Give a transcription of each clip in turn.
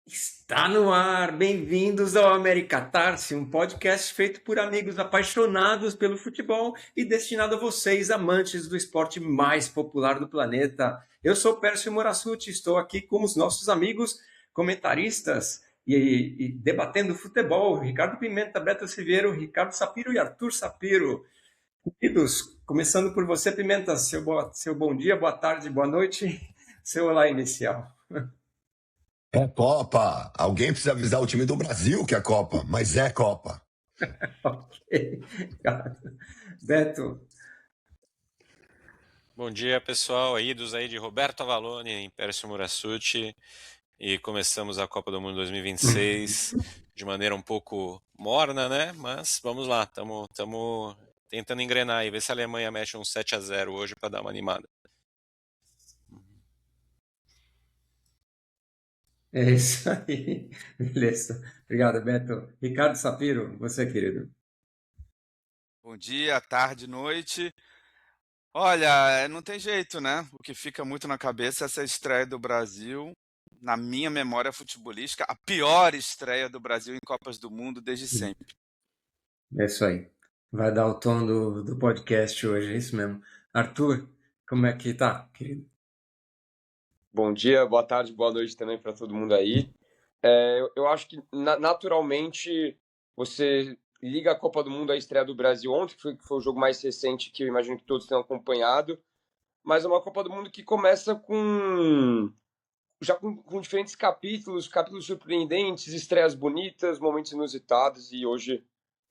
Está no ar, bem-vindos ao Americatarse, um podcast feito por amigos apaixonados pelo futebol e destinado a vocês, amantes do esporte mais popular do planeta. Eu sou Pércio Morassuti, estou aqui com os nossos amigos comentaristas e debatendo futebol, Ricardo Pimenta, Beto Siveiro, Ricardo Sapiro e Arthur Sapiro. Queridos, começando por você, Pimenta, seu bom dia, boa tarde, boa noite, seu olá inicial. É Copa. Alguém precisa avisar o time do Brasil que é Copa, mas é Copa. Ok, Beto. Bom dia, pessoal. Idos aí de Roberto Avalone em Pércio Morassuti. E começamos a Copa do Mundo 2026 de maneira um pouco morna, né? Mas vamos lá, estamos tentando engrenar e ver se a Alemanha mexe um 7-0 hoje para dar uma animada. É isso aí. Beleza. Obrigado, Beto. Ricardo Sapiro, você, querido. Bom dia, tarde, noite. Olha, não tem jeito, né? O que fica muito na cabeça é essa estreia do Brasil, na minha memória futebolística, a pior estreia do Brasil em Copas do Mundo desde sempre. É isso aí. Vai dar o tom do podcast hoje, é isso mesmo. Arthur, como é que tá, querido? Bom dia, boa tarde, boa noite também para todo mundo aí. Eu acho que naturalmente você liga a Copa do Mundo à estreia do Brasil ontem, que foi o jogo mais recente que eu imagino que todos tenham acompanhado, mas é uma Copa do Mundo que começa com diferentes capítulos surpreendentes, estreias bonitas, momentos inusitados, e hoje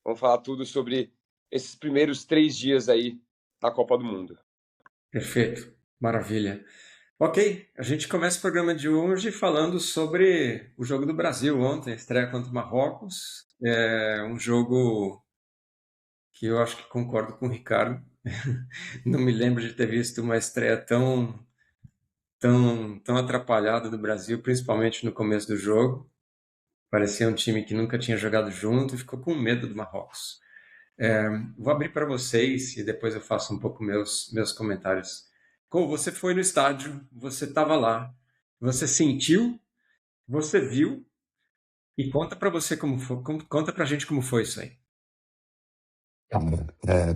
vamos falar tudo sobre esses primeiros 3 dias aí da Copa do Mundo. Perfeito, maravilha. Ok, a gente começa o programa de hoje falando sobre o jogo do Brasil ontem, a estreia contra o Marrocos. É um jogo que eu acho que concordo com o Ricardo. Não me lembro de ter visto uma estreia tão atrapalhada do Brasil, principalmente no começo do jogo. Parecia um time que nunca tinha jogado junto e ficou com medo do Marrocos. Vou abrir para vocês e depois eu faço um pouco meus comentários. Como você foi no estádio, você estava lá, você sentiu, você viu e conta para você como foi, conta para a gente como foi isso aí.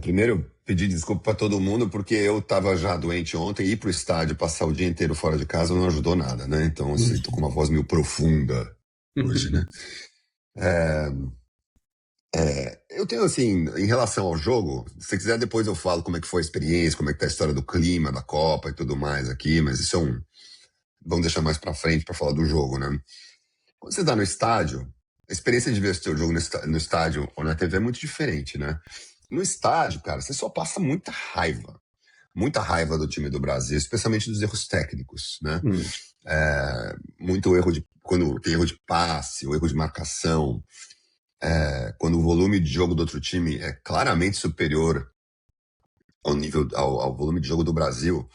Primeiro, pedir desculpa para todo mundo, porque eu estava já doente ontem e ir pro estádio, passar o dia inteiro fora de casa não ajudou nada, né? Então, assim, tô com uma voz meio profunda hoje, né? Eu tenho, assim, em relação ao jogo, se você quiser depois eu falo como é que foi a experiência, como é que tá a história do clima, da Copa e tudo mais aqui, mas isso vamos deixar mais pra frente pra falar do jogo, né? Quando você tá no estádio, a experiência de ver o seu jogo no estádio ou na TV é muito diferente, né? No estádio, cara, você só passa muita raiva do time do Brasil, especialmente dos erros técnicos, né? Muito erro quando tem erro de passe, o erro de marcação, quando o volume de jogo do outro time é claramente superior ao volume de jogo do Brasil,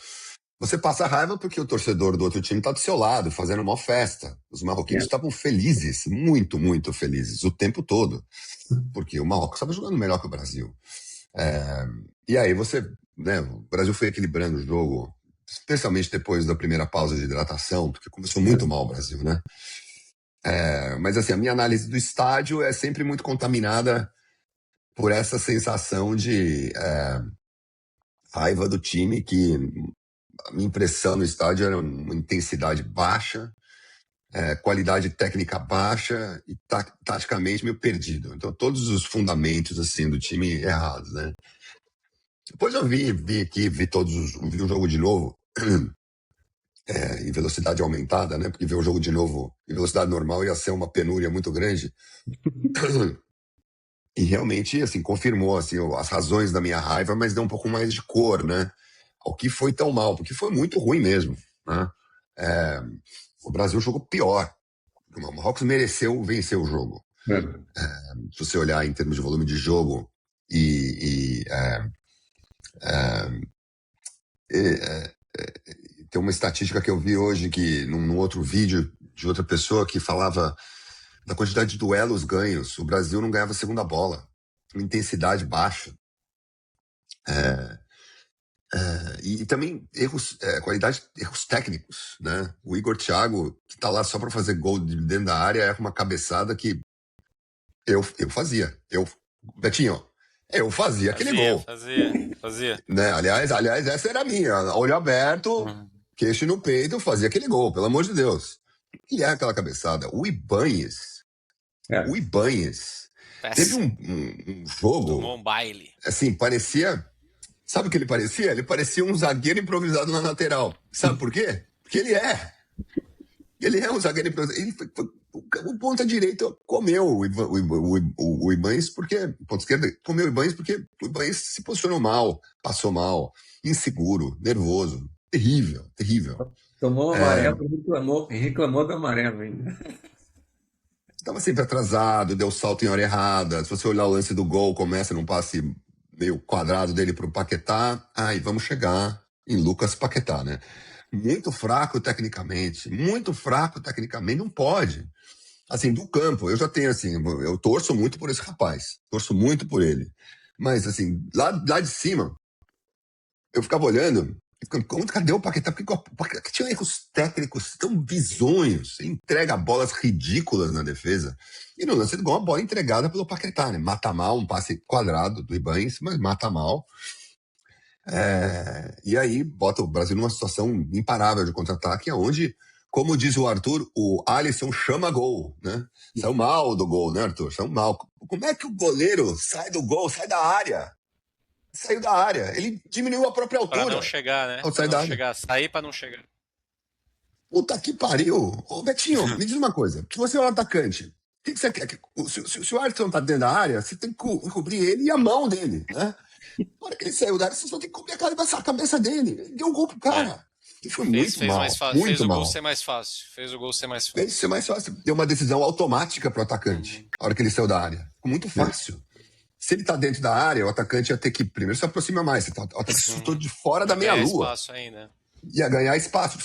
você passa raiva porque o torcedor do outro time está do seu lado, fazendo uma festa. Os marroquinos estavam felizes, muito, muito felizes, o tempo todo, porque o Marrocos estava jogando melhor que o Brasil. E aí o Brasil foi equilibrando o jogo, especialmente depois da primeira pausa de hidratação, porque começou muito mal o Brasil, né? Mas assim, a minha análise do estádio é sempre muito contaminada por essa sensação de raiva do time, que a minha impressão no estádio era uma intensidade baixa, qualidade técnica baixa e taticamente meio perdido. Então todos os fundamentos assim do time errados, né? Depois eu vi o jogo de novo em velocidade aumentada, né? Porque ver o jogo de novo em velocidade normal ia ser uma penúria muito grande. E realmente, assim, confirmou assim, as razões da minha raiva, mas deu um pouco mais de cor, né? Ao que foi tão mal, porque foi muito ruim mesmo, né? O Brasil jogou pior. O Marrocos mereceu vencer o jogo. Se você olhar em termos de volume de jogo tem uma estatística que eu vi hoje que num outro vídeo de outra pessoa que falava da quantidade de duelos ganhos. O Brasil não ganhava a segunda bola, uma intensidade baixa. E também erros técnicos, né? O Igor Thiago, que tá lá só para fazer gol de dentro da área, erra uma cabeçada que eu fazia. Betinho, eu fazia aquele gol. Fazia. Né? Aliás, essa era a minha. Olho aberto, queixo no peito, eu fazia aquele gol, pelo amor de Deus. E é aquela cabeçada. O Ibanez teve um jogo, tomou um baile. assim, parecia... Sabe o que ele parecia? Ele parecia um zagueiro improvisado na lateral. Sabe por quê? Porque ele é. Ele é um zagueiro improvisado. O ponta direito comeu o Ibanez porque... O ponta esquerda comeu o Ibanez porque o Ibanez se posicionou mal, passou mal, inseguro, nervoso. Terrível. Tomou amarelo e reclamou do amarelo ainda. Estava sempre atrasado, deu salto em hora errada. Se você olhar o lance do gol, começa num passe meio quadrado dele pro Paquetá. Aí vamos chegar em Lucas Paquetá, né? Muito fraco tecnicamente, não pode. Assim, do campo, eu já tenho assim, eu torço muito por esse rapaz, torço muito por ele. Mas assim, lá de cima, eu ficava olhando, cadê o Paquetá? Porque o Paquetá tinha erros técnicos tão bizonhos, ele entrega bolas ridículas na defesa. E no lance do gol, a bola entregada pelo Paquetá, né? Mata mal, um passe quadrado do Ibanez, mas mata mal. E aí bota o Brasil numa situação imparável de contra-ataque, onde, como diz o Arthur, o Alisson chama gol, né? Saiu mal do gol, né, Arthur? Saiu mal. Como é que o goleiro sai do gol, sai da área? Saiu da área. Ele diminuiu a própria altura. Pra não chegar, né? Sair pra não chegar. Puta que pariu. Ô, Betinho, me diz uma coisa. Se você é um atacante, o que você quer? Se o Alisson tá dentro da área, você tem que cobrir ele e a mão dele, né? Na hora que ele saiu da área, você só tem que cobrir a cabeça dele. Ele deu um gol pro cara. E foi muito mal. Fez o gol ser mais fácil. Fez ser mais fácil. Deu uma decisão automática pro atacante. Na hora que ele saiu da área. Ficou muito fácil. Se ele tá dentro da área, o atacante ia ter que primeiro se aproximar mais. O atacante chutou de fora da meia-lua. Ia ganhar espaço.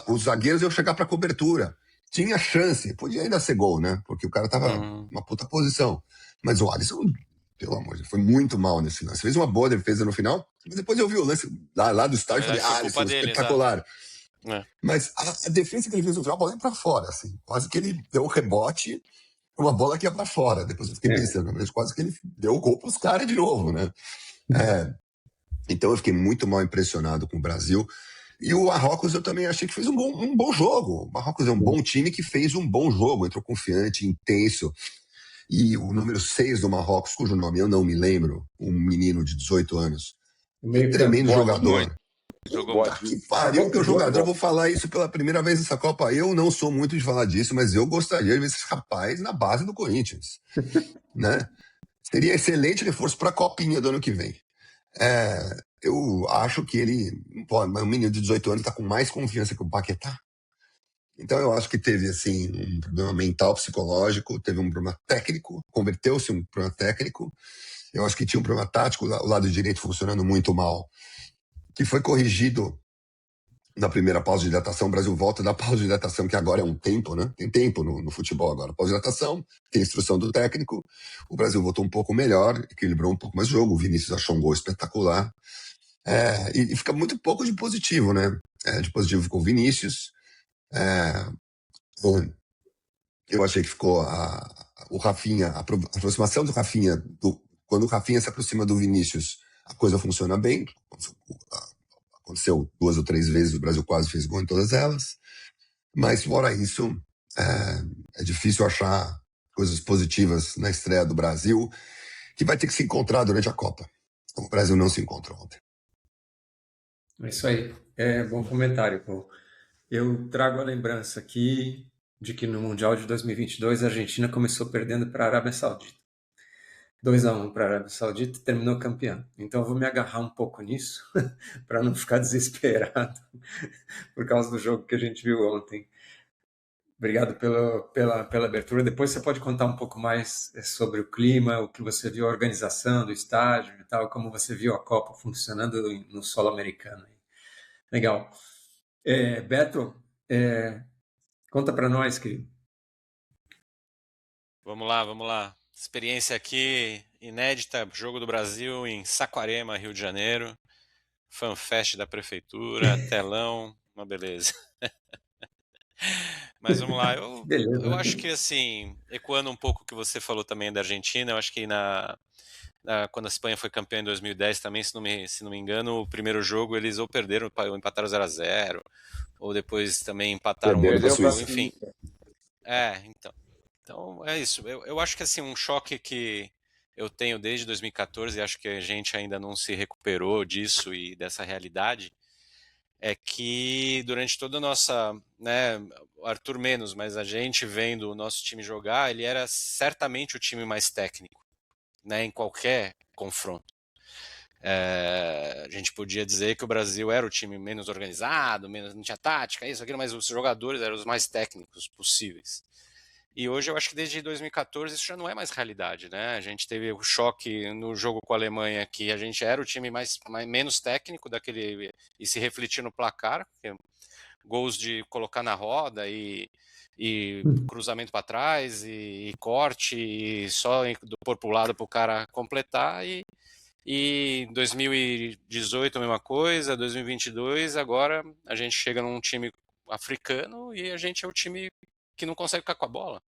Os zagueiros iam chegar pra cobertura. Tinha chance. Podia ainda ser gol, né? Porque o cara tava numa puta posição. Mas o Alisson, pelo amor de Deus, foi muito mal nesse lance. Fez uma boa defesa no final, mas depois eu vi o lance lá do estádio e falei, Alisson, espetacular. Mas a defesa que ele fez no final, a bola ia pra fora, assim. Quase que ele deu o rebote, uma bola que ia pra fora. Depois eu fiquei pensando, mas quase que ele deu o gol pros caras de novo, né? Então eu fiquei muito mal impressionado com o Brasil. E o Marrocos eu também achei que fez um bom jogo. O Marrocos é um bom time que fez um bom jogo, entrou confiante, intenso. E o número 6 do Marrocos, cujo nome eu não me lembro, um menino de 18 anos, tremendo jogador. Puta que pariu, que o jogador, eu vou falar isso pela primeira vez nessa Copa. Eu não sou muito de falar disso, mas eu gostaria de ver esse rapaz na base do Corinthians. Né? Seria excelente reforço para a Copinha do ano que vem. Eu acho que ele, um menino de 18 anos está com mais confiança que o Paquetá. Então eu acho que teve assim um problema mental, psicológico, teve um problema técnico, converteu-se em um problema técnico. Eu acho que tinha um problema tático, o lado direito funcionando muito mal, que foi corrigido na primeira pausa de hidratação. O Brasil volta da pausa de hidratação, que agora é um tempo, né? Tem tempo no futebol agora. Pausa de hidratação, tem instrução do técnico. O Brasil voltou um pouco melhor, equilibrou um pouco mais o jogo. O Vinícius achou um gol espetacular. E fica muito pouco de positivo, né? De positivo ficou o Vinícius. Eu achei que ficou o Rafinha, a aproximação do Rafinha, quando o Rafinha se aproxima do Vinícius, a coisa funciona bem. Aconteceu 2 ou 3 vezes, o Brasil quase fez gol em todas elas. Mas fora isso, é difícil achar coisas positivas na estreia do Brasil, que vai ter que se encontrar durante a Copa. O Brasil não se encontrou ontem. É isso aí. Bom comentário, Paulo. Eu trago a lembrança aqui de que no Mundial de 2022 a Argentina começou perdendo para a Arábia Saudita. 2-1 para a Arábia Saudita e terminou campeã. Então eu vou me agarrar um pouco nisso para não ficar desesperado por causa do jogo que a gente viu ontem. Obrigado pela abertura. Depois você pode contar um pouco mais sobre o clima, o que você viu, a organização do estádio e tal, como você viu a Copa funcionando no solo americano. Legal. Beto, conta para nós, querido. Vamos lá. Experiência aqui inédita, Jogo do Brasil em Saquarema, Rio de Janeiro. fanfest da prefeitura, telão, uma beleza. Mas vamos lá, eu acho que assim, ecoando um pouco o que você falou também da Argentina, eu acho que quando a Espanha foi campeã em 2010 também, se não me engano, o primeiro jogo eles ou perderam ou empataram 0-0, ou depois também empataram Perderam pra outro Perderam pra jogo, Suíça. enfim. Suíça. Então é isso. Eu acho que assim, um choque que eu tenho desde 2014 e acho que a gente ainda não se recuperou disso e dessa realidade, é que durante toda a nossa, né, o Arthur menos, mas a gente vendo o nosso time jogar, ele era certamente o time mais técnico, né, em qualquer confronto. A gente podia dizer que o Brasil era o time menos organizado, não tinha tática, isso, aquilo, mas os jogadores eram os mais técnicos possíveis. E hoje eu acho que desde 2014 isso já não é mais realidade, né? A gente teve o choque no jogo com a Alemanha, que a gente era o time menos técnico daquele e se refletir no placar, gols de colocar na roda e cruzamento para trás e corte e só pôr para o lado para o cara completar e 2018 a mesma coisa, 2022 agora a gente chega num time africano e a gente é o time que não consegue ficar com a bola,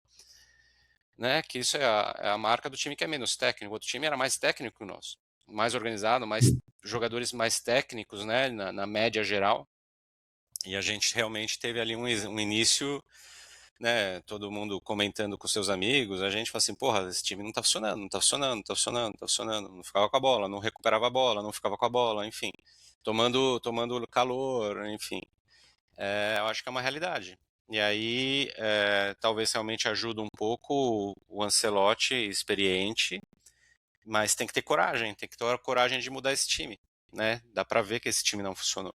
né? Que isso é a marca do time que é menos técnico. O outro time era mais técnico que o nosso, mais organizado, mais jogadores mais técnicos, né? Na média geral. E a gente realmente teve ali um início, né? Todo mundo comentando com seus amigos. A gente fala assim, porra, esse time não tá funcionando, não tá funcionando, não tá funcionando, não tá funcionando. Não ficava com a bola, não recuperava a bola, não ficava com a bola, enfim. Tomando calor, enfim. Eu acho que é uma realidade. E aí, talvez realmente ajude um pouco o Ancelotti, experiente, mas tem que ter coragem, tem que ter a coragem de mudar esse time, né? Dá pra ver que esse time não funcionou.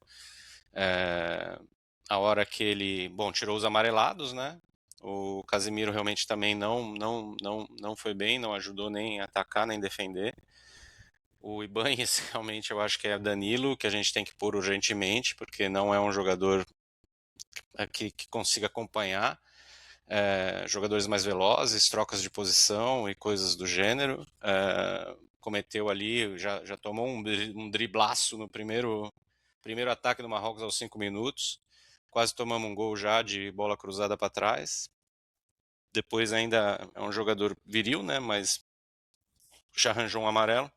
A hora que ele, bom, tirou os amarelados, né? O Casemiro realmente também não foi bem, não ajudou nem a atacar, nem defender. O Ibanez, realmente, eu acho que é Danilo, que a gente tem que pôr urgentemente, porque não é um jogador que consiga acompanhar jogadores mais velozes, trocas de posição e coisas do gênero. Cometeu ali, já tomou um driblaço no primeiro ataque do Marrocos aos 5 minutos. Quase tomamos um gol já de bola cruzada para trás. Depois ainda é um jogador viril, né? Mas já arranjou um amarelo.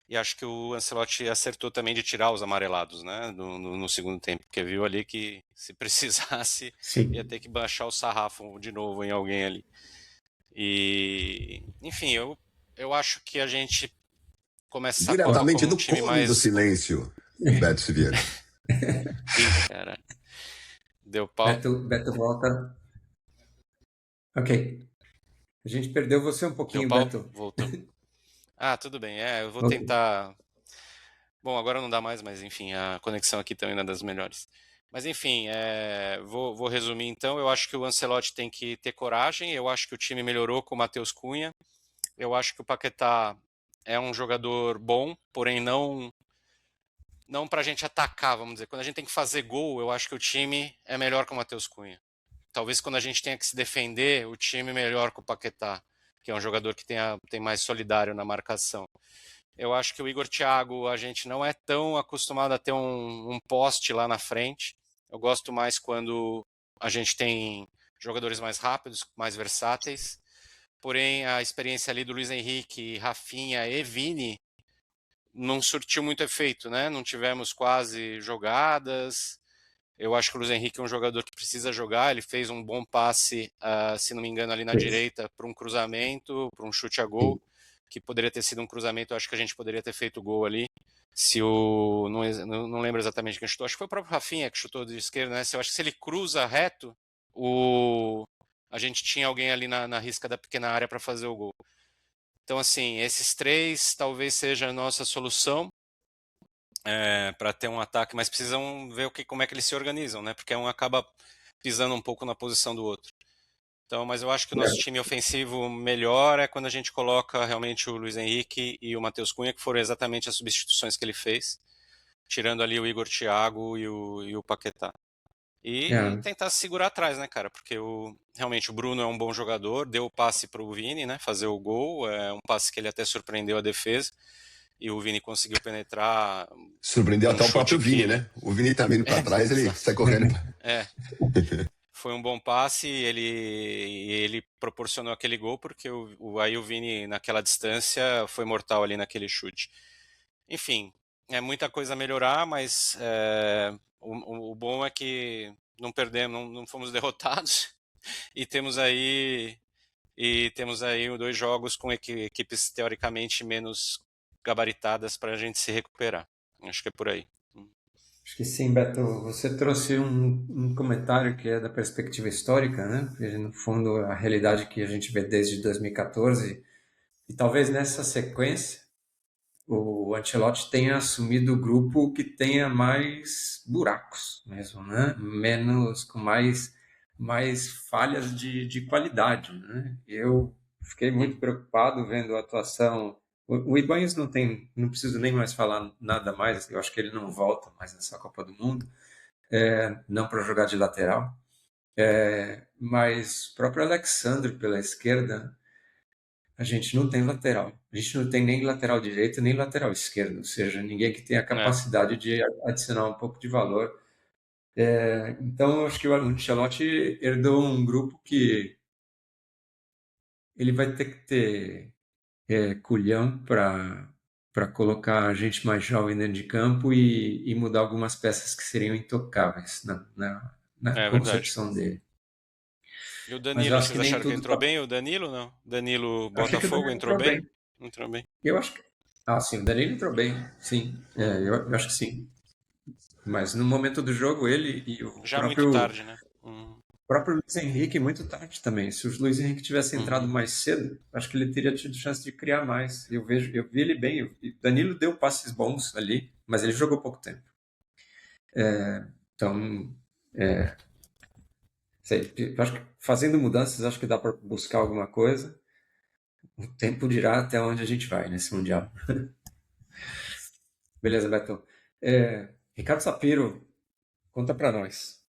E acho que o Ancelotti acertou também de tirar os amarelados, né, no segundo tempo, porque viu ali que se precisasse ia ter que baixar o sarrafo de novo em alguém ali. E, enfim, eu acho que a gente começa a Copa Diretamente como um do time Cone do mais... Silêncio, Beto Siviero. Ih, cara, deu pau. Beto volta. Ok. A gente perdeu você um Deu pouquinho, pau? Beto. Voltou. Ah, tudo bem, eu vou Ok. tentar... Bom, agora não dá mais, mas enfim, a conexão aqui também não é das melhores. Mas enfim, vou resumir então. Eu acho que o Ancelotti tem que ter coragem. Eu acho que o time melhorou com o Matheus Cunha. Eu acho que o Paquetá é um jogador bom, porém não para a gente atacar, vamos dizer. Quando a gente tem que fazer gol, eu acho que o time é melhor com o Matheus Cunha. Talvez quando a gente tenha que se defender, o time melhor com o Paquetá, que é um jogador que tem mais solidário na marcação. Eu acho que o Igor Thiago, a gente não é tão acostumado a ter um poste lá na frente. Eu gosto mais quando a gente tem jogadores mais rápidos, mais versáteis. Porém, a experiência ali do Luiz Henrique, Rafinha e Vini não surtiu muito efeito, né? Não tivemos quase jogadas. Eu acho que o Luiz Henrique é um jogador que precisa jogar. Ele fez um bom passe, se não me engano, ali na direita para um cruzamento, para um chute a gol, que poderia ter sido um cruzamento. Eu acho que a gente poderia ter feito gol ali. Se o. Não lembro exatamente quem chutou. Acho que foi o próprio Rafinha que chutou de esquerda, né? Eu acho que se ele cruza reto, a gente tinha alguém ali na risca da pequena área para fazer o gol. Então, assim, esses três talvez seja a nossa solução para ter um ataque, mas precisam ver como é que eles se organizam, né? Porque um acaba pisando um pouco na posição do outro. Então, mas eu acho que o nosso time ofensivo melhor é quando a gente coloca realmente o Luiz Henrique e o Matheus Cunha, que foram exatamente as substituições que ele fez, tirando ali o Igor Thiago e o Paquetá. E tentar se segurar atrás, né, cara? Porque realmente o Bruno é um bom jogador, deu o passe para o Vini, né? Fazer o gol, é um passe que ele até surpreendeu a defesa. e o Vini conseguiu penetrar. Surpreendeu Um até o próprio chute Vini, que- né? O Vini tá vindo pra trás, ele sai correndo. É, foi um bom passe e ele proporcionou aquele gol porque aí o Vini, naquela distância, foi mortal ali naquele chute. Enfim, é muita coisa a melhorar, mas o bom é que não perdemos, não fomos derrotados e temos aí 2 jogos com equipes teoricamente menos gabaritadas para a gente se recuperar. Acho que é por aí. Acho que sim, Beto. Você trouxe um comentário que é da perspectiva histórica, né? Porque, no fundo, a realidade que a gente vê desde 2014, e talvez nessa sequência, o Ancelotti tenha assumido o grupo que tenha mais buracos mesmo, né? Menos, com mais falhas de qualidade, né? Eu fiquei muito preocupado vendo a atuação. O Ibanez não preciso nem mais falar nada mais, eu acho que ele não volta mais nessa Copa do Mundo, não para jogar de lateral, mas o próprio Alexandre pela esquerda, a gente não tem lateral. A gente não tem nem lateral direito, nem lateral esquerdo, ou seja, ninguém que tenha a capacidade de adicionar um pouco de valor. Então, eu acho que o Ancelotti herdou um grupo que ele vai ter que ter culhão para colocar gente mais jovem dentro de campo e mudar algumas peças que seriam intocáveis na É verdade. concepção dele. E o Mas eu Danilo, acho que vocês nem acharam que tudo entrou tá. bem? O Danilo, não? Danilo Eu achei que o Botafogo Danilo entrou entrou bem? bem. Entrou bem. Eu acho que. Ah, sim, o Danilo entrou bem, sim. Eu acho que sim. Mas no momento do jogo, ele e o Já muito próprio, tarde, né? próprio Luiz Henrique, muito tarde também. Se o Luiz Henrique tivesse entrado Uhum. mais cedo, acho que ele teria tido chance de criar mais. Eu vi ele bem. E Danilo deu passes bons ali, mas ele jogou pouco tempo. Então, sei, eu acho que fazendo mudanças, acho que dá para buscar alguma coisa. O tempo dirá até onde a gente vai nesse Mundial. Beleza, Beto. Ricardo Sapiro, conta para nós.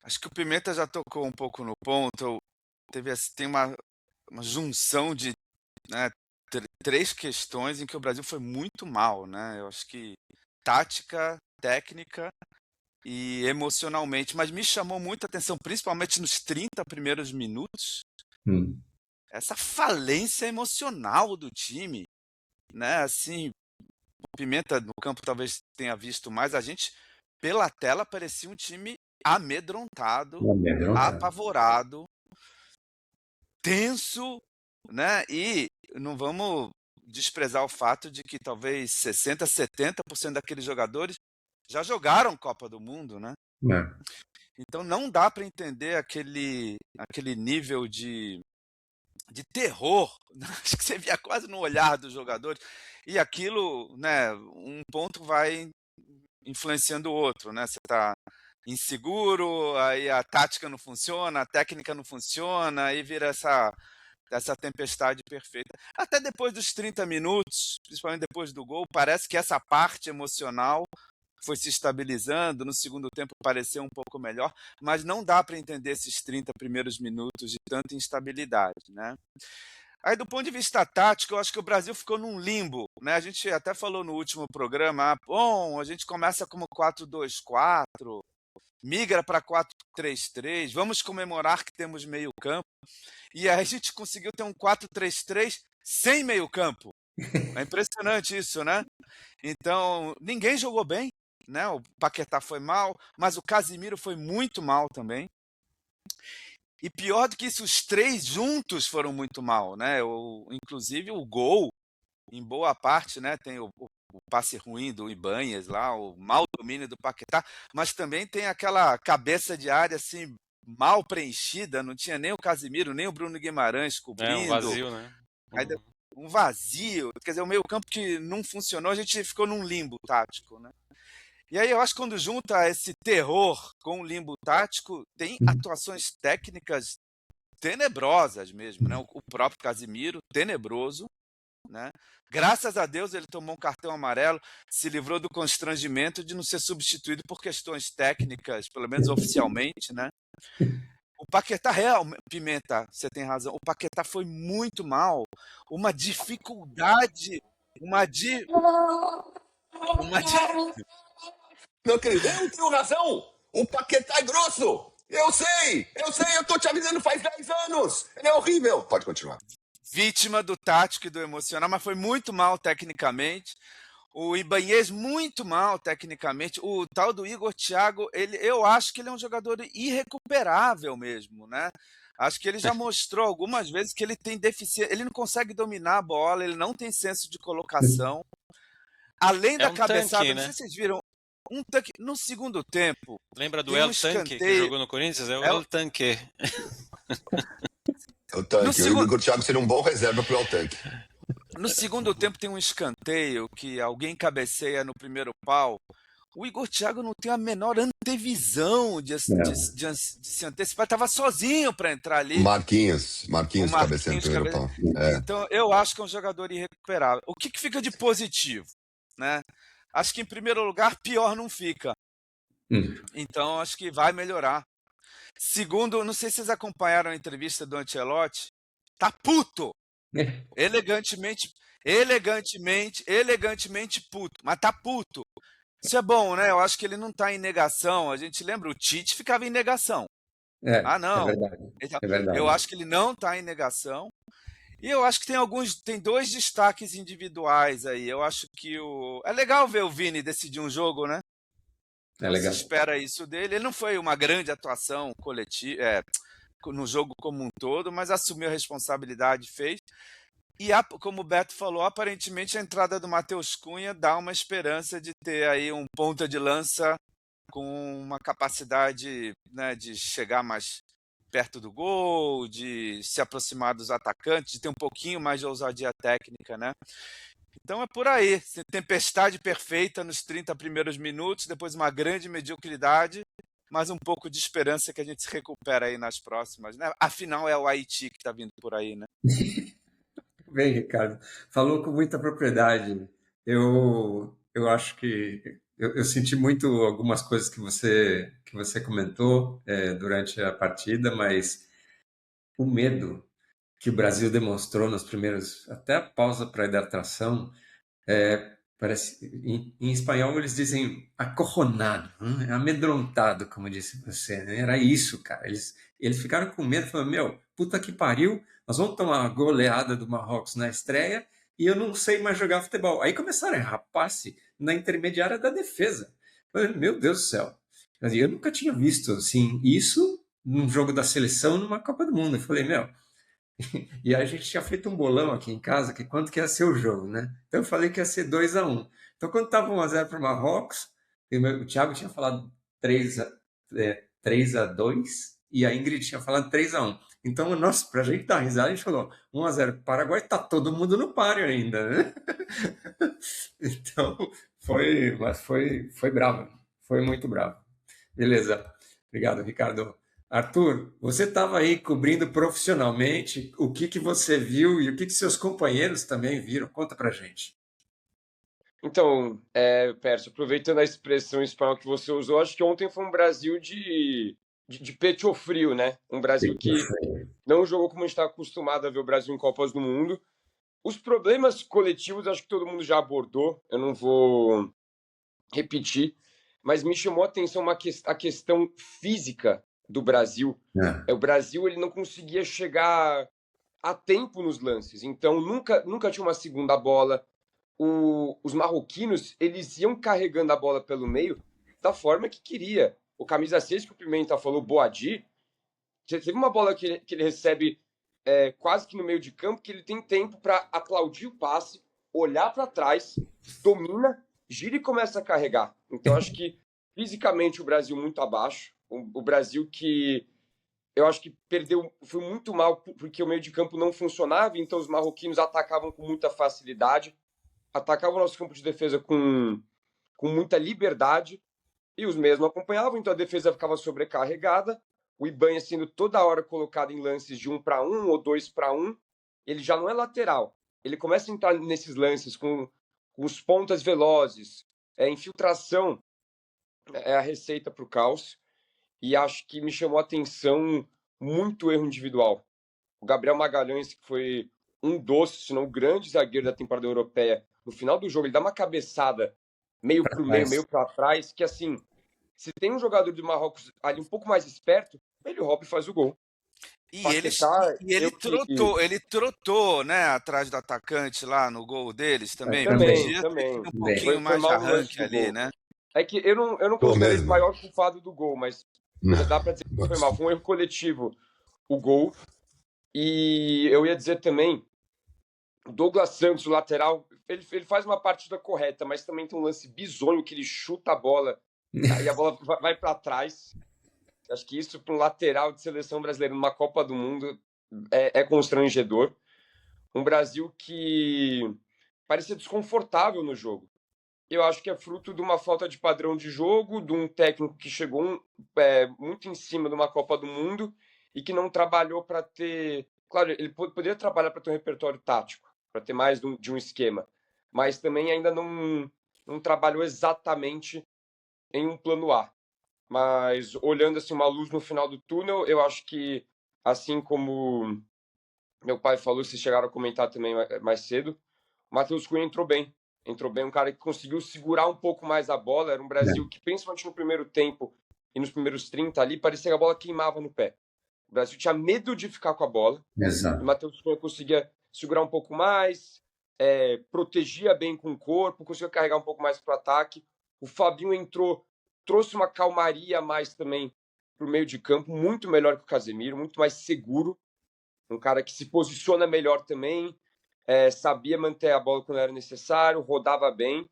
Acho que o Pimenta já tocou um pouco no ponto. Tem uma junção de, né, 3 questões em que o Brasil foi muito mal, né? Eu acho que tática, técnica e emocionalmente, mas me chamou muita atenção, principalmente nos 30 primeiros minutos, Hum. essa falência emocional do time, né? Assim, o Pimenta no campo talvez tenha visto mais, a gente pela tela parecia um time amedrontado, apavorado, tenso, né? E não vamos desprezar o fato de que talvez 60, 70% daqueles jogadores já jogaram Copa do Mundo, né? Então não dá para entender aquele nível de terror, acho que você via quase no olhar dos jogadores, e aquilo, né, um ponto vai influenciando o outro, né? Você está inseguro, aí a tática não funciona, a técnica não funciona, aí vira essa tempestade perfeita. Até depois dos 30 minutos, principalmente depois do gol, parece que essa parte emocional foi se estabilizando, no segundo tempo pareceu um pouco melhor, mas não dá para entender esses 30 primeiros minutos de tanta instabilidade, né? Aí, do ponto de vista tático, eu acho que o Brasil ficou num limbo, né? A gente até falou no último programa, bom, a gente começa como 4-2-4, migra para 4-3-3, vamos comemorar que temos meio campo, e aí a gente conseguiu ter um 4-3-3 sem meio campo. É impressionante isso, né? Então, ninguém jogou bem, né? O Paquetá foi mal, mas o Casimiro foi muito mal também. E pior do que isso, os 3 juntos foram muito mal, né? Inclusive o gol, em boa parte, né? Tem o passe ruim do Ibanez lá, o mau domínio do Paquetá, mas também tem aquela cabeça de área assim mal preenchida, não tinha nem o Casimiro, nem o Bruno Guimarães cobrindo. Um vazio, né? Aí um vazio, quer dizer, o meio campo que não funcionou, a gente ficou num limbo tático, né? E aí eu acho que quando junta esse terror com o limbo tático, tem atuações técnicas tenebrosas mesmo, né? O próprio Casimiro, tenebroso, né? Graças a Deus ele tomou um cartão amarelo, se livrou do constrangimento de não ser substituído por questões técnicas, pelo menos oficialmente, né? O Paquetá Pimenta, você tem razão, o Paquetá foi muito mal, uma dificuldade Uma di... Uma di... Não acredito. Eu tenho razão. O Paquetá é grosso. Eu sei, eu tô te avisando faz 10 anos. Ele é horrível. Pode continuar. Vítima do tático e do emocional, mas foi muito mal tecnicamente. O Ibanez muito mal tecnicamente. O tal do Igor Thiago, eu acho que ele é um jogador irrecuperável mesmo, né? Acho que ele já mostrou algumas vezes que ele tem deficiência, ele não consegue dominar a bola, ele não tem senso de colocação. Além da um cabeçada, tanque, não né? sei se vocês viram, um tanque no segundo tempo. Lembra do tem El Tanque que jogou no Corinthians? É o El Tanque. O tanque. O Igor Thiago seria um bom reserva pro El Tanque. No segundo tempo tem um escanteio que alguém cabeceia no primeiro pau. O Igor Thiago não tem a menor antevisão de se antecipar. Estava sozinho para entrar ali. Marquinhos cabeceando no primeiro pau. Então, eu acho que é um jogador irrecuperável. O que fica de positivo? Né? Acho que, em primeiro lugar, pior não fica. Então, acho que vai melhorar. Segundo, não sei se vocês acompanharam a entrevista do Ancelotti. Tá puto! Elegantemente puto. Mas tá puto. Isso é bom, né? Eu acho que ele não tá em negação. A gente lembra, o Tite ficava em negação. Não. É verdade. Eu acho que ele não tá em negação. E eu acho que tem dois destaques individuais aí. Eu acho que é legal ver o Vini decidir um jogo, né? É legal. Se espera isso dele. Ele não foi uma grande atuação coletiva, no jogo como um todo, mas assumiu a responsabilidade, fez. E, como o Beto falou, aparentemente a entrada do Matheus Cunha dá uma esperança de ter aí um ponta de lança com uma capacidade, né, de chegar mais perto do gol, de se aproximar dos atacantes, de ter um pouquinho mais de ousadia técnica, né? Então é por aí. Tempestade perfeita nos 30 primeiros minutos, depois uma grande mediocridade, mas um pouco de esperança que a gente se recupera aí nas próximas, né? Afinal é o Haiti que está vindo por aí, né? Bem, Ricardo, falou com muita propriedade. Eu acho que eu senti muito algumas coisas que você comentou durante a partida, mas o medo que o Brasil demonstrou nos primeiros, até a pausa para hidratação, parece, em espanhol eles dizem acorronado, amedrontado, como disse você, né? Era isso, cara. Eles ficaram com medo, falaram, meu, puta que pariu, nós vamos tomar uma goleada do Marrocos na estreia e eu não sei mais jogar futebol. Aí começaram a errar passe na intermediária da defesa. Eu falei, meu Deus do céu. Eu nunca tinha visto assim, isso num jogo da seleção numa Copa do Mundo. Eu falei, meu... E a gente tinha feito um bolão aqui em casa, que quanto que ia ser o jogo, né? Então eu falei que ia ser 2-1. Então quando estava 1-0 para o Marrocos, o Thiago tinha falado 3-2 e a Ingrid tinha falado 3-1. Então, nossa, para a gente dar risada, a gente falou 1-0 Paraguai, tá todo mundo no páreo ainda, né? Então, foi bravo, foi muito bravo. Beleza, obrigado, Ricardo. Arthur, você estava aí cobrindo profissionalmente, o que você viu e o que seus companheiros também viram? Conta pra gente. Então, Pércio, aproveitando a expressão espanhola que você usou, acho que ontem foi um Brasil de pecho frio, né? Um Brasil que não jogou como a gente está acostumado a ver o Brasil em Copas do Mundo. Os problemas coletivos, acho que todo mundo já abordou, eu não vou repetir, mas me chamou a atenção a questão física do Brasil. O Brasil ele não conseguia chegar a tempo nos lances, então nunca tinha uma segunda bola. Os marroquinos eles iam carregando a bola pelo meio da forma que queria. O camisa 6 que o Pimenta falou, Boadi, teve uma bola que ele recebe quase que no meio de campo, que ele tem tempo para aplaudir o passe, olhar para trás, domina, gira e começa a carregar. Então acho que fisicamente o Brasil muito abaixo. O Brasil que eu acho que foi muito mal porque o meio de campo não funcionava, então os marroquinos atacavam com muita facilidade, atacavam o nosso campo de defesa com muita liberdade, e os mesmos acompanhavam, então a defesa ficava sobrecarregada, o Ibanha sendo toda hora colocado em lances de 1-1 ou 2-1, ele já não é lateral, ele começa a entrar nesses lances com os pontas velozes, infiltração, é a receita para o caos. E acho que me chamou a atenção muito erro individual. O Gabriel Magalhães, que foi um dos, se não o grande zagueiro da temporada europeia, no final do jogo, ele dá uma cabeçada meio pro meio, meio para trás, que assim, se tem um jogador do Marrocos ali um pouco mais esperto, ele rouba e faz o gol. E Paquetá, ele trotou, né, atrás do atacante lá no gol deles também. Também. Um pouquinho mais de mal no lance arranque do ali, gol. né? É que eu não Gol considero ele mesmo. o maior culpado do gol, mas dá pra dizer que foi mal. Foi um erro coletivo o gol. E eu ia dizer também, o Douglas Santos, o lateral, ele faz uma partida correta, mas também tem um lance bizonho que ele chuta a bola e a bola vai para trás. Acho que isso para um lateral de seleção brasileira numa Copa do Mundo é constrangedor. Um Brasil que parecia desconfortável no jogo. Eu acho que é fruto de uma falta de padrão de jogo, de um técnico que chegou muito em cima de uma Copa do Mundo e que não trabalhou para ter... Claro, ele poderia trabalhar para ter um repertório tático, para ter mais de um esquema, mas também ainda não trabalhou exatamente em um plano A. Mas olhando assim uma luz no final do túnel, eu acho que, assim como meu pai falou, vocês chegaram a comentar também mais cedo, o Matheus Cunha entrou bem, um cara que conseguiu segurar um pouco mais a bola. Era um Brasil que, principalmente no primeiro tempo e nos primeiros 30 ali, parecia que a bola queimava no pé. O Brasil tinha medo de ficar com a bola. Exato. E o Matheus Cunha conseguia segurar um pouco mais, protegia bem com o corpo, conseguia carregar um pouco mais para o ataque. O Fabinho entrou, trouxe uma calmaria a mais também para o meio de campo, muito melhor que o Casemiro, muito mais seguro. Um cara que se posiciona melhor também, sabia manter a bola quando era necessário, rodava bem.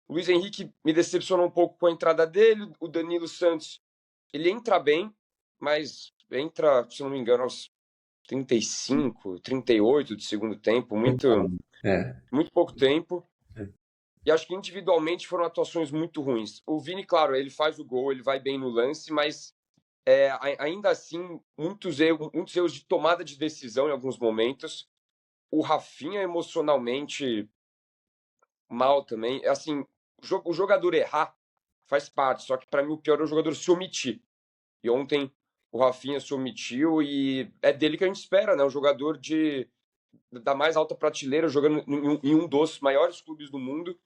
O Luiz Henrique me decepcionou um pouco com a entrada dele. O Danilo Santos, ele entra bem, mas entra, se não me engano, aos 35, 38 do segundo tempo, muito pouco tempo. E acho que individualmente foram atuações muito ruins. O Vini, claro, ele faz o gol, ele vai bem no lance, mas ainda assim, muitos erros de tomada de decisão em alguns momentos. O Rafinha, emocionalmente, mal também. Assim, o jogador errar faz parte, só que para mim o pior é o jogador se omitir. E ontem o Rafinha se omitiu e é dele que a gente espera, né? Um jogador da mais alta prateleira, jogando em um dos maiores clubes do mundo,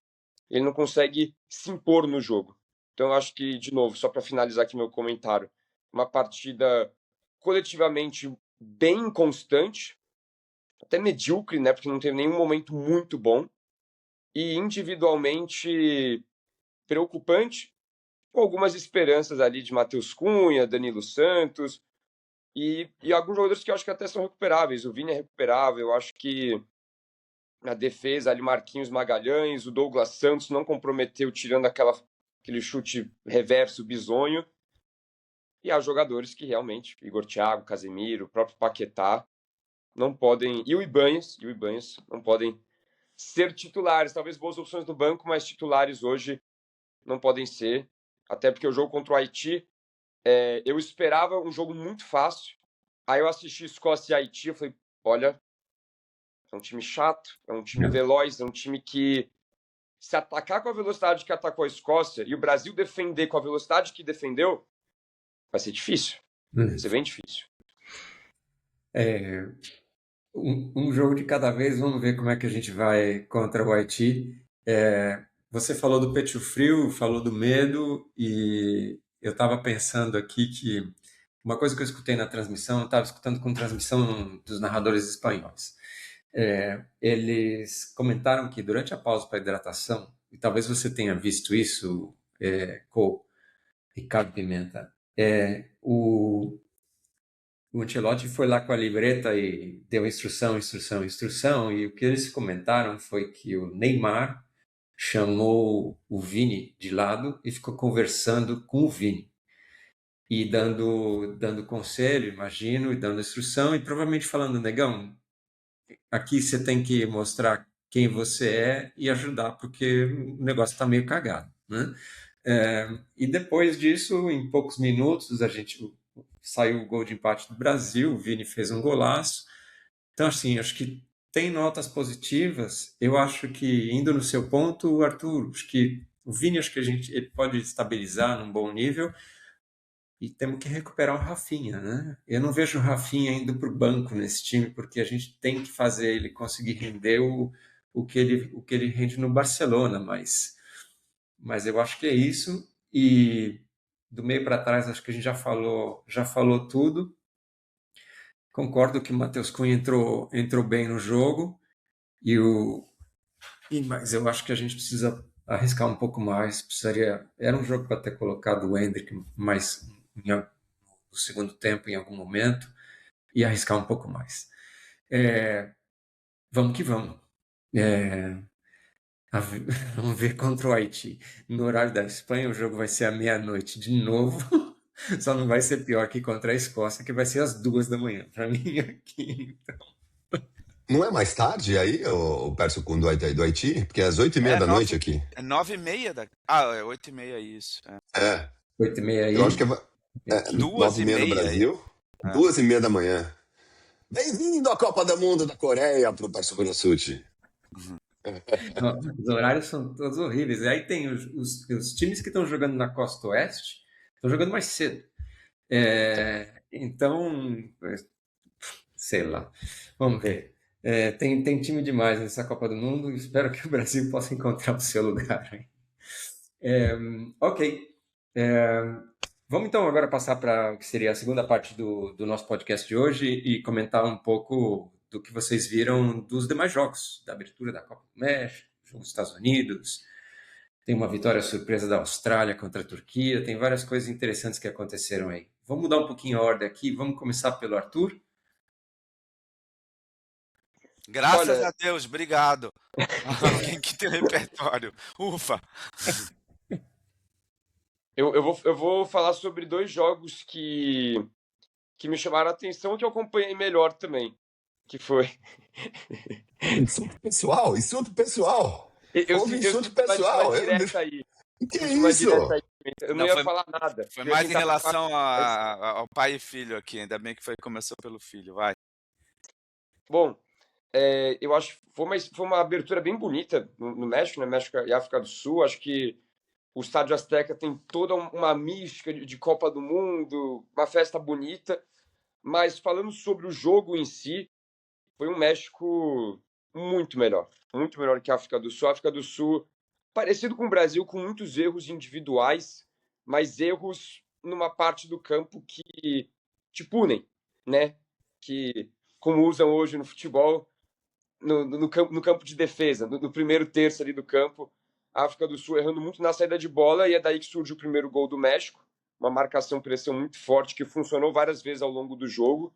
ele não consegue se impor no jogo. Então eu acho que, de novo, só para finalizar aqui meu comentário, uma partida coletivamente bem inconstante, até medíocre, né? Porque não teve nenhum momento muito bom. E individualmente preocupante, com algumas esperanças ali de Matheus Cunha, Danilo Santos e alguns jogadores que eu acho que até são recuperáveis. O Vini é recuperável, eu acho que na defesa ali Marquinhos Magalhães, o Douglas Santos não comprometeu tirando aquele chute reverso bizonho. E há jogadores que realmente, Igor Thiago, Casemiro, o próprio Paquetá, não podem, e o Ibanhas não podem ser titulares. Talvez boas opções no banco, mas titulares hoje não podem ser. Até porque o jogo contra o Haiti, eu esperava um jogo muito fácil. Aí eu assisti Escócia e Haiti, eu falei, olha, é um time chato, é um time veloz, é um time que, se atacar com a velocidade que atacou a Escócia e o Brasil defender com a velocidade que defendeu, vai ser difícil. Vai ser bem difícil. Um jogo de cada vez, vamos ver como é que a gente vai contra o Haiti. Você falou do peito frio, falou do medo, e eu estava pensando aqui que uma coisa que eu escutei na transmissão, eu estava escutando com transmissão dos narradores espanhóis. Eles comentaram que durante a pausa para hidratação, e talvez você tenha visto isso, com Ricardo Pimenta, o Ancelotti foi lá com a libreta e deu instrução, e o que eles comentaram foi que o Neymar chamou o Vini de lado e ficou conversando com o Vini e dando conselho, imagino, e dando instrução e provavelmente falando, negão, aqui você tem que mostrar quem você é e ajudar, porque o negócio está meio cagado, né? E depois disso, em poucos minutos, saiu o gol de empate do Brasil, o Vini fez um golaço. Então, assim, acho que tem notas positivas. Eu acho que, indo no seu ponto, Arthur, acho que o Vini, ele pode estabilizar num bom nível e temos que recuperar o Rafinha, né? Eu não vejo o Rafinha indo para o banco nesse time, porque a gente tem que fazer ele conseguir render o o que ele rende no Barcelona, mas eu acho que é isso. E do meio para trás, acho que a gente já falou tudo. Concordo que o Matheus Cunha entrou bem no jogo, mas eu acho que a gente precisa arriscar um pouco mais. Era um jogo para ter colocado o Endrick mais no segundo tempo, em algum momento, e arriscar um pouco mais. Vamos que vamos. Vamos ver contra o Haiti. No horário da Espanha, o jogo vai ser à meia-noite de novo. Só não vai ser pior que contra a Escócia, que vai ser às 2 da manhã, para mim aqui. Não é mais tarde aí, o Pércio, com do Haiti? Porque é às 8h30 da noite aqui. É 9h30 é 8h30 isso. 8h30 aí. Eu acho que é 9h30 no 2h30 Brasil, 2h30 da manhã. Bem-vindo à Copa do Mundo da Coreia pro Pércio Borossuti. Os horários são todos horríveis. E aí tem os times que estão jogando na costa oeste, estão jogando mais cedo. Então, sei lá. Vamos ver. Tem time demais nessa Copa do Mundo. Espero que o Brasil possa encontrar o seu lugar. Ok. Vamos então agora passar para o que seria a segunda parte do nosso podcast de hoje e comentar um pouco do que vocês viram dos demais jogos, da abertura da Copa do México, jogo dos Estados Unidos. Tem uma vitória surpresa da Austrália contra a Turquia. Tem várias coisas interessantes que aconteceram aí. Vamos mudar um pouquinho a ordem aqui. Vamos começar pelo Arthur. Graças a Deus, obrigado. Alguém que tem repertório. Ufa! Eu vou falar sobre 2 jogos que me chamaram a atenção e que eu acompanhei melhor também. Que foi. Insulto pessoal. Houve insulto senti pessoal. uma direta aí. Que Senti uma isso? direta aí. Eu não Não, ia falar nada. Foi Eu ia mais em tentar relação falar- ao pai e filho aqui. Ainda bem que começou pelo filho, vai. Bom, eu acho que foi uma abertura bem bonita no México, né? México e África do Sul. Acho que o Estádio Azteca tem toda uma mística de Copa do Mundo, uma festa bonita. Mas falando sobre o jogo em si, foi um México muito melhor que a África do Sul. A África do Sul, parecido com o Brasil, com muitos erros individuais, mas erros numa parte do campo que te punem, né? Que, como usam hoje no futebol, no campo de defesa, no primeiro terço ali do campo, a África do Sul errando muito na saída de bola, e é daí que surge o primeiro gol do México, uma marcação-pressão muito forte que funcionou várias vezes ao longo do jogo,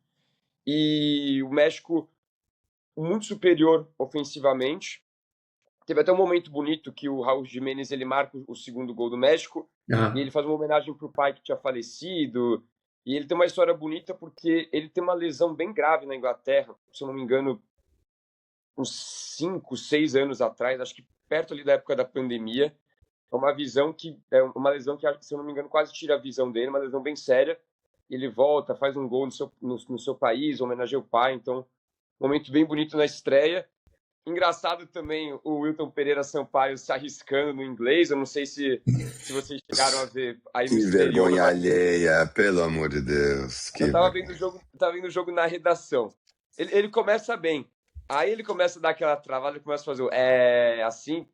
e o México muito superior ofensivamente. Teve até um momento bonito que o Raul Jiménez ele marca o segundo gol do México, e ele faz uma homenagem para o pai que tinha falecido, e ele tem uma história bonita porque ele tem uma lesão bem grave na Inglaterra, se eu não me engano, uns 5, 6 anos atrás, acho que perto ali da época da pandemia. É uma lesão que, se eu não me engano, quase tira a visão dele, uma lesão bem séria. Ele volta, faz um gol no seu país, homenageia o pai, então, momento bem bonito na estreia. Engraçado também o Wilton Pereira Sampaio se arriscando no inglês, eu não sei se vocês chegaram a ver aí no Que exterior. vergonha alheia, pelo amor de Deus. Eu tava vendo o jogo na redação. Ele começa bem. Aí ele começa a dar aquela travada, ele começa a fazer assim,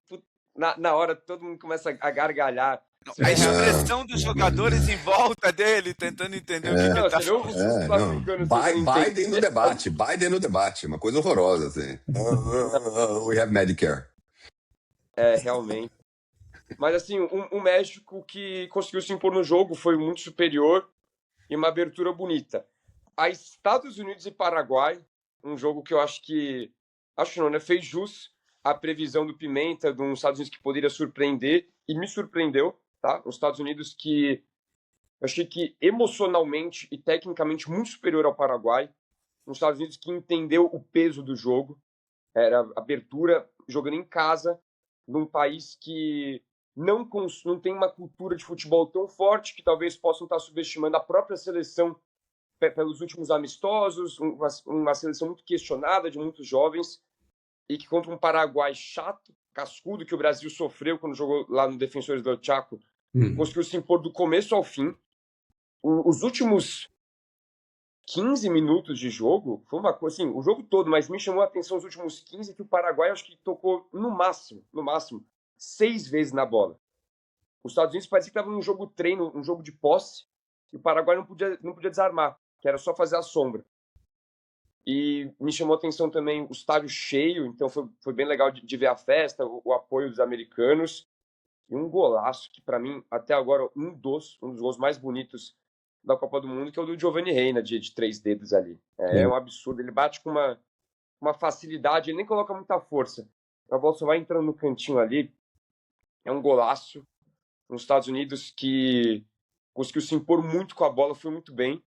na hora todo mundo começa a gargalhar. A expressão dos jogadores em volta dele, tentando entender o que ele tá falando. Biden no debate, uma coisa horrorosa, assim. We have Medicare. Realmente. Mas assim, um México que conseguiu se impor no jogo, foi muito superior e uma abertura bonita. A Estados Unidos e Paraguai, um jogo que eu acho não, né? Fez jus à previsão do Pimenta, de um Estados Unidos que poderia surpreender, e me surpreendeu, tá? Os Estados Unidos que eu achei que emocionalmente e tecnicamente muito superior ao Paraguai, um Estados Unidos que entendeu o peso do jogo, era abertura, jogando em casa, num país que não tem uma cultura de futebol tão forte, que talvez possam estar subestimando a própria seleção pelos últimos amistosos, uma seleção muito questionada, de muitos jovens, e que contra um Paraguai chato, cascudo, que o Brasil sofreu quando jogou lá no Defensores del Chaco, conseguiu se impor do começo ao fim. Os últimos 15 minutos de jogo, foi uma coisa assim, o jogo todo, mas me chamou a atenção os últimos 15 que o Paraguai acho que tocou no máximo, 6 vezes na bola. Os Estados Unidos parecia que estava num jogo treino, um jogo de posse, e o Paraguai não podia desarmar, que era só fazer a sombra. E me chamou a atenção também o estádio cheio, então foi bem legal de ver a festa, o apoio dos americanos. E um golaço que, para mim, até agora, um dos gols mais bonitos da Copa do Mundo, que é o do Giovanni Reina, de 3 dedos ali. É um absurdo. Ele bate com uma facilidade, ele nem coloca muita força. A bola só vai entrando no cantinho ali. É um golaço. Nos Estados Unidos, que conseguiu se impor muito com a bola, foi muito bem.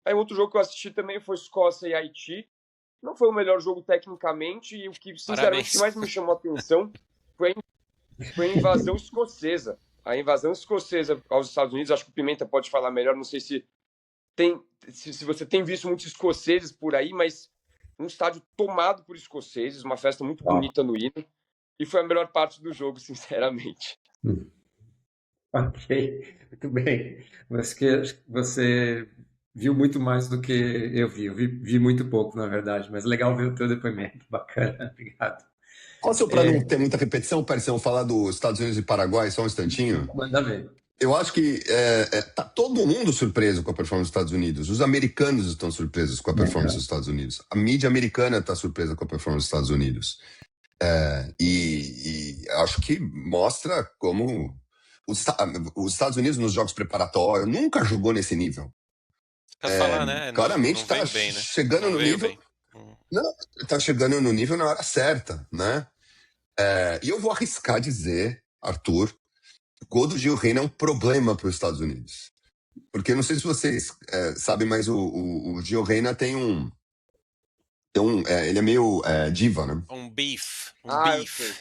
Aí outro jogo que eu assisti também foi Escócia e Haiti. Não foi o melhor jogo tecnicamente, e o que, sinceramente, que mais me chamou a atenção foi a invasão escocesa. A invasão escocesa aos Estados Unidos, acho que o Pimenta pode falar melhor, não sei se você tem visto muitos escoceses por aí, mas um estádio tomado por escoceses, uma festa muito bonita no hino, e foi a melhor parte do jogo, sinceramente. Ok, muito bem. Mas que você viu muito mais do que eu vi. Eu vi muito pouco, na verdade, mas legal ver o teu depoimento. Bacana, obrigado. Posso, para não ter muita repetição, Percião, falar dos Estados Unidos e Paraguai só um instantinho? Manda ver. Eu acho que tá todo mundo surpreso com a performance dos Estados Unidos. Os americanos estão surpresos com a performance dos Estados Unidos. A mídia americana está surpresa com a performance dos Estados Unidos. E acho que mostra como os Estados Unidos nos jogos preparatórios nunca jogou nesse nível. Falar, né? Claramente não está bem, né? chegando no nível. Não, está chegando no nível na hora certa, né? E eu vou arriscar dizer, Arthur, o gol do Gio Reyna é um problema para os Estados Unidos. Porque eu não sei se vocês sabem, mas o Gio Reyna tem um ele é meio diva, né? Um beef. Eu sei.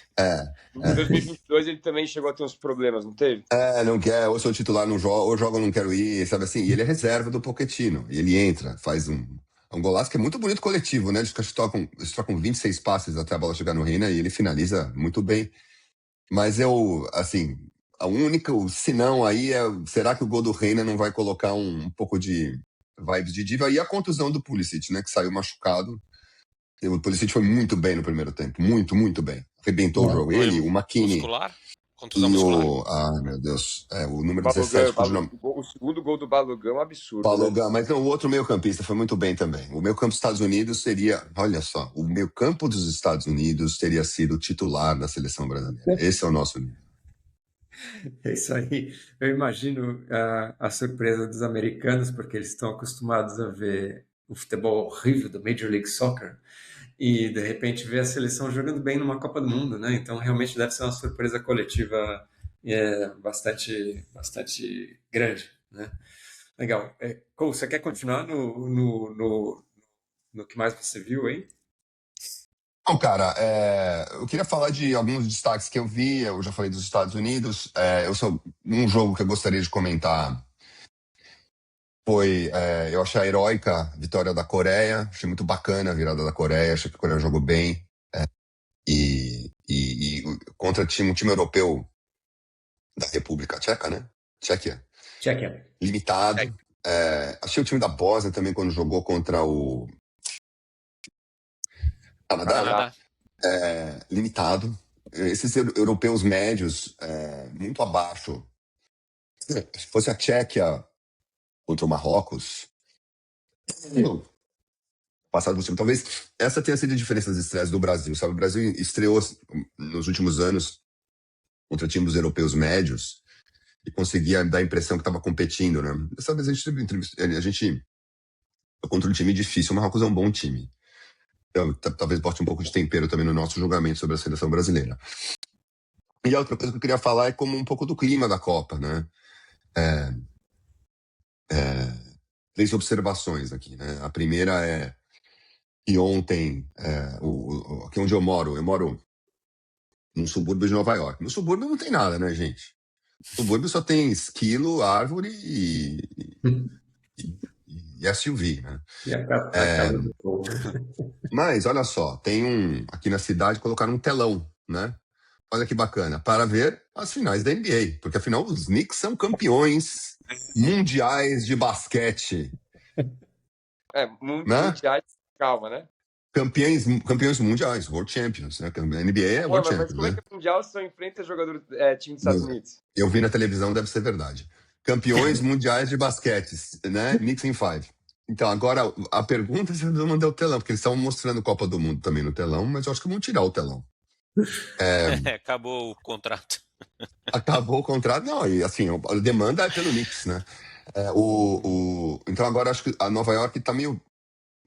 Em 2022 ele também chegou a ter uns problemas, não teve? Não quer, ou sou titular, não jogo, ou jogo, não quero ir, sabe assim? E ele é reserva do Pochettino. E ele entra, faz um golaço que é muito bonito coletivo, né? Eles trocam 26 passes até a bola chegar no Reina e ele finaliza muito bem. Mas o único senão aí será que o gol do Reina não vai colocar um pouco de vibes de diva? E a contusão do Pulisic, né? Que saiu machucado. O Pulisic foi muito bem no primeiro tempo. Muito, muito bem. Arrebentou o jogo. Ele, o McKinney. Muscular? Contusão muscular. Meu Deus. O número 17. O segundo gol do Balogun é um absurdo. Balogun, né? Mas não, o outro meio-campista foi muito bem também. O meio-campo dos Estados Unidos seria. Olha só. O meio-campo dos Estados Unidos teria sido titular da seleção brasileira. Esse é o nosso nível. É isso aí. Eu imagino a surpresa dos americanos, porque eles estão acostumados a ver o futebol horrível do Major League Soccer e, de repente, ver a seleção jogando bem numa Copa do Mundo, né? Então, realmente deve ser uma surpresa coletiva bastante grande, né? Legal. Cole, você quer continuar no que mais você viu aí? Bom, cara, eu queria falar de alguns destaques que eu vi. Eu já falei dos Estados Unidos. Um jogo que eu gostaria de comentar foi, eu achei a heróica vitória da Coreia. Achei muito bacana a virada da Coreia. Achei que a Coreia jogou bem. E contra um time europeu da República Tcheca, né? Tchequia. Limitado. Achei o time da Bósnia também quando jogou contra o Canadá. Limitado. Esses europeus médios, muito abaixo. Se fosse a Tchequia contra o Marrocos, passado por cima. Talvez essa tenha sido a diferença das estreias do Brasil, sabe? O Brasil estreou nos últimos anos contra times europeus médios e conseguia dar a impressão que estava competindo, né? Dessa vez a gente contra um time difícil. O Marrocos é um bom time. Então, talvez bote um pouco de tempero também no nosso julgamento sobre a seleção brasileira. E a outra coisa que eu queria falar é como um pouco do clima da Copa, né? 3 observações aqui, né? A primeira é que ontem, aqui onde eu moro num subúrbio de Nova York. No subúrbio não tem nada, né, gente? No subúrbio só tem esquilo, árvore e SUV, né? E a casa do povo. Mas, olha só, aqui na cidade colocaram um telão, né? Olha que bacana, para ver as finais da NBA, porque afinal os Knicks são campeões mundiais de basquete. né? Mundiais, calma, né? Campeões mundiais, World Champions, né? NBA é Pô, World mas Champions, como é né? que é mundial se só enfrenta jogador time dos Estados No- Unidos? Eu vi na televisão, deve ser verdade. Campeões mundiais de basquete, né? Mixing Five. Então, agora, a pergunta é se eu mandei o telão, porque eles estavam mostrando Copa do Mundo também no telão, mas eu acho que vão tirar o telão. Acabou o contrato. Acabou o contrato, não, e assim, a demanda é pelo Knicks, né? Então agora acho que a Nova York tá meio.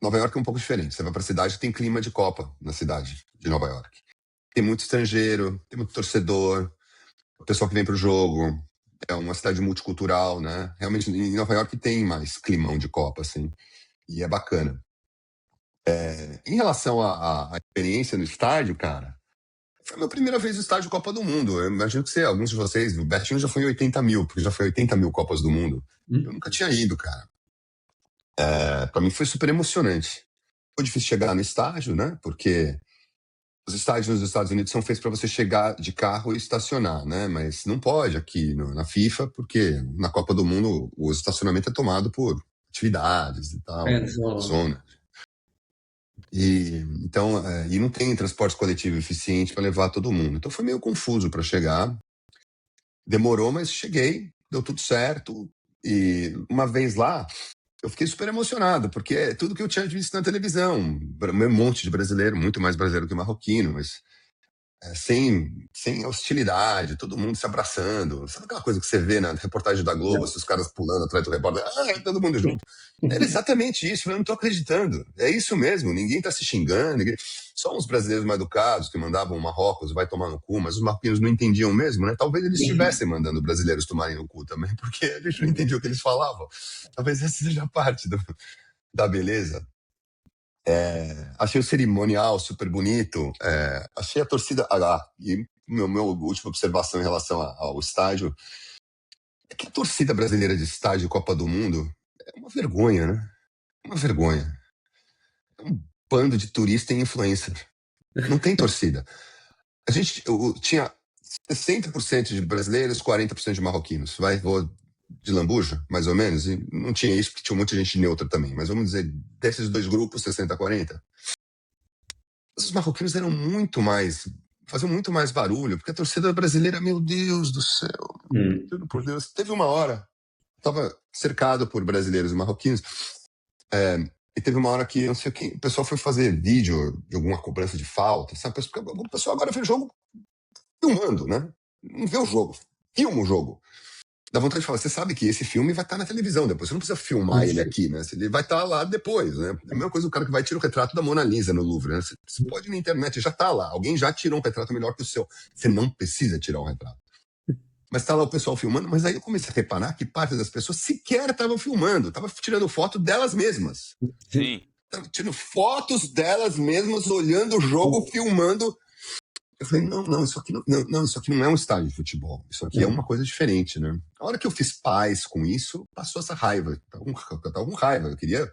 Nova York é um pouco diferente. Você vai pra cidade, tem clima de Copa na cidade de Nova York. Tem muito estrangeiro, tem muito torcedor, o pessoal que vem pro jogo. É uma cidade multicultural, né? Realmente, em Nova York tem mais climão de Copa, assim. E é bacana. Em relação à experiência no estádio, cara, foi a minha primeira vez no estádio Copa do Mundo. Eu imagino que alguns de vocês, o Bertinho já foi em 80 mil, porque já foi 80 mil Copas do Mundo. Eu nunca tinha ido, cara. Pra mim foi super emocionante. Foi difícil chegar no estádio, né? Porque os estádios nos Estados Unidos são feitos para você chegar de carro e estacionar, né? Mas não pode aqui na FIFA, porque na Copa do Mundo o estacionamento é tomado por atividades e tal, zona. E não tem transporte coletivo eficiente para levar todo mundo. Então foi meio confuso para chegar. Demorou, mas cheguei, deu tudo certo. E uma vez lá, eu fiquei super emocionado, porque é tudo que eu tinha visto na televisão. Um monte de brasileiro, muito mais brasileiro que marroquino, mas sem hostilidade, todo mundo se abraçando. Sabe aquela coisa que você vê na reportagem da Globo, os caras pulando atrás do repórter, todo mundo junto. Era exatamente isso, eu não tô acreditando. É isso mesmo, ninguém tá se xingando, só uns brasileiros mal educados que mandavam o Marrocos, vai tomar no cu, mas os marroquinos não entendiam mesmo, né? Talvez eles estivessem mandando brasileiros tomarem no cu também, porque a gente não entendia o que eles falavam. Talvez essa seja parte da beleza. Achei o cerimonial super bonito. Achei a torcida. E minha última observação em relação ao estádio é que a torcida brasileira de estádio Copa do Mundo é uma vergonha, né? Uma vergonha. É um bando de turista e influencer. Não tem torcida. A gente tinha 60% de brasileiros, 40% de marroquinos. Vou de lambuja, mais ou menos. E não tinha isso, porque tinha muita gente neutra também. Mas vamos dizer, desses dois grupos, 60-40. Os marroquinos faziam muito mais barulho, porque a torcida brasileira, meu Deus do céu, juro por Deus, teve uma hora, estava cercado por brasileiros e marroquinos, e teve uma hora que, não sei o que, o pessoal foi fazer vídeo de alguma cobrança de falta, sabe? Porque o pessoal agora vê o jogo filmando, né? Não vê o jogo, filma o jogo. Dá vontade de falar, você sabe que esse filme vai estar na televisão depois, você não precisa filmar ele aqui, né? Ele vai estar lá depois, né? É a mesma coisa o cara que vai tirar o retrato da Mona Lisa no Louvre, né? Você pode ir na internet, já está lá, alguém já tirou um retrato melhor que o seu. Você não precisa tirar um retrato. Mas está lá o pessoal filmando, mas aí eu comecei a reparar que parte das pessoas sequer estavam filmando, estavam tirando foto delas mesmas. Sim. Estavam tirando fotos delas mesmas, olhando o jogo, filmando. Eu falei, não, isso aqui isso aqui não é um estádio de futebol. Isso aqui é uma coisa diferente, né? A hora que eu fiz paz com isso, passou essa raiva. Eu tava com raiva. Eu queria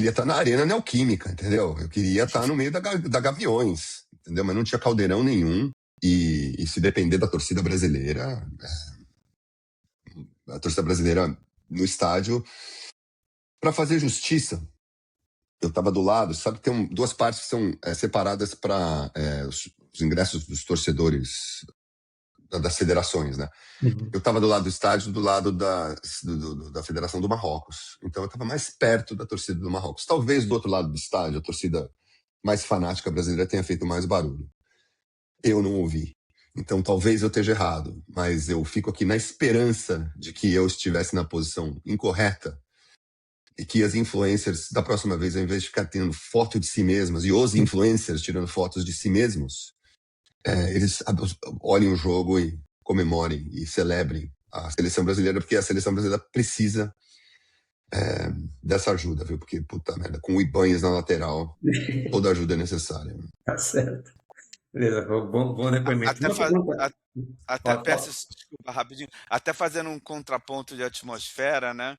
estar na Arena Neoquímica, entendeu? Eu queria estar no meio da Gaviões, entendeu? Mas não tinha caldeirão nenhum. E se depender da torcida brasileira, a torcida brasileira no estádio, para fazer justiça, eu estava do lado, sabe que tem duas partes que são separadas para os ingressos dos torcedores das federações, né? Eu estava do lado do estádio, do lado da Federação do Marrocos. Então eu estava mais perto da torcida do Marrocos. Talvez do outro lado do estádio, a torcida mais fanática brasileira tenha feito mais barulho. Eu não ouvi. Então talvez eu esteja errado, mas eu fico aqui na esperança de que eu estivesse na posição incorreta e que as influencers, da próxima vez, ao invés de ficar tendo foto de si mesmas, e os influencers tirando fotos de si mesmos, eles olhem o jogo e comemorem e celebrem a seleção brasileira, porque a seleção brasileira precisa dessa ajuda, viu? Porque, puta merda, com o Ibanez na lateral, toda ajuda é necessária. Tá certo. Beleza, bom depoimento. Peço desculpa rapidinho, até fazendo um contraponto de atmosfera, né?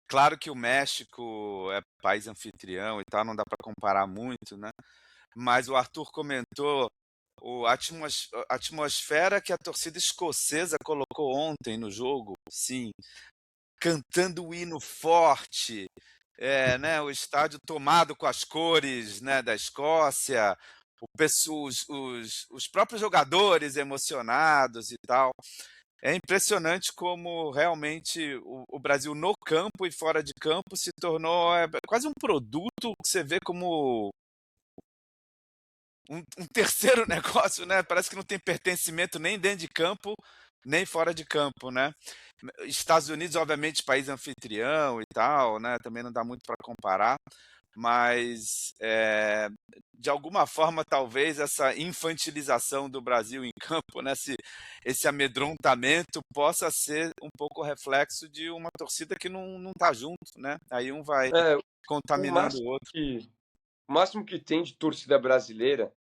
Claro que o México é país anfitrião e tal, não dá para comparar muito, né? Mas o Arthur comentou a atmosfera que a torcida escocesa colocou ontem no jogo, sim, cantando o hino forte, né, o estádio tomado com as cores, né, da Escócia, os próprios jogadores emocionados e tal. É impressionante como realmente o Brasil no campo e fora de campo se tornou quase um produto que você vê como um terceiro negócio, né? Parece que não tem pertencimento nem dentro de campo, nem fora de campo, né? Estados Unidos, obviamente, país anfitrião e tal, né? Também não dá muito para comparar, mas de alguma forma talvez essa infantilização do Brasil em campo, né? Esse amedrontamento possa ser um pouco reflexo de uma torcida que não tá junto, né? Aí um vai contaminando o outro. O máximo que tem de torcida brasileira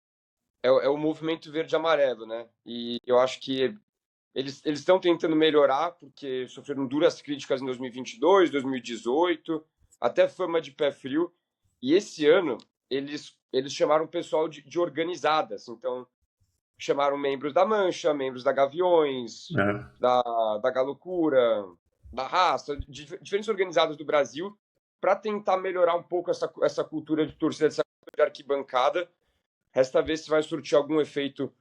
é o movimento verde e amarelo, né? E eu acho que eles estão tentando melhorar, porque sofreram duras críticas em 2022, 2018, até fama de pé frio. E esse ano, eles chamaram o pessoal de organizadas. Então, chamaram membros da Mancha, membros da Gaviões, da Galocura, da Raça, de diferentes organizadas do Brasil, para tentar melhorar um pouco essa cultura de torcida, essa cultura de arquibancada. Resta ver se vai surtir algum efeito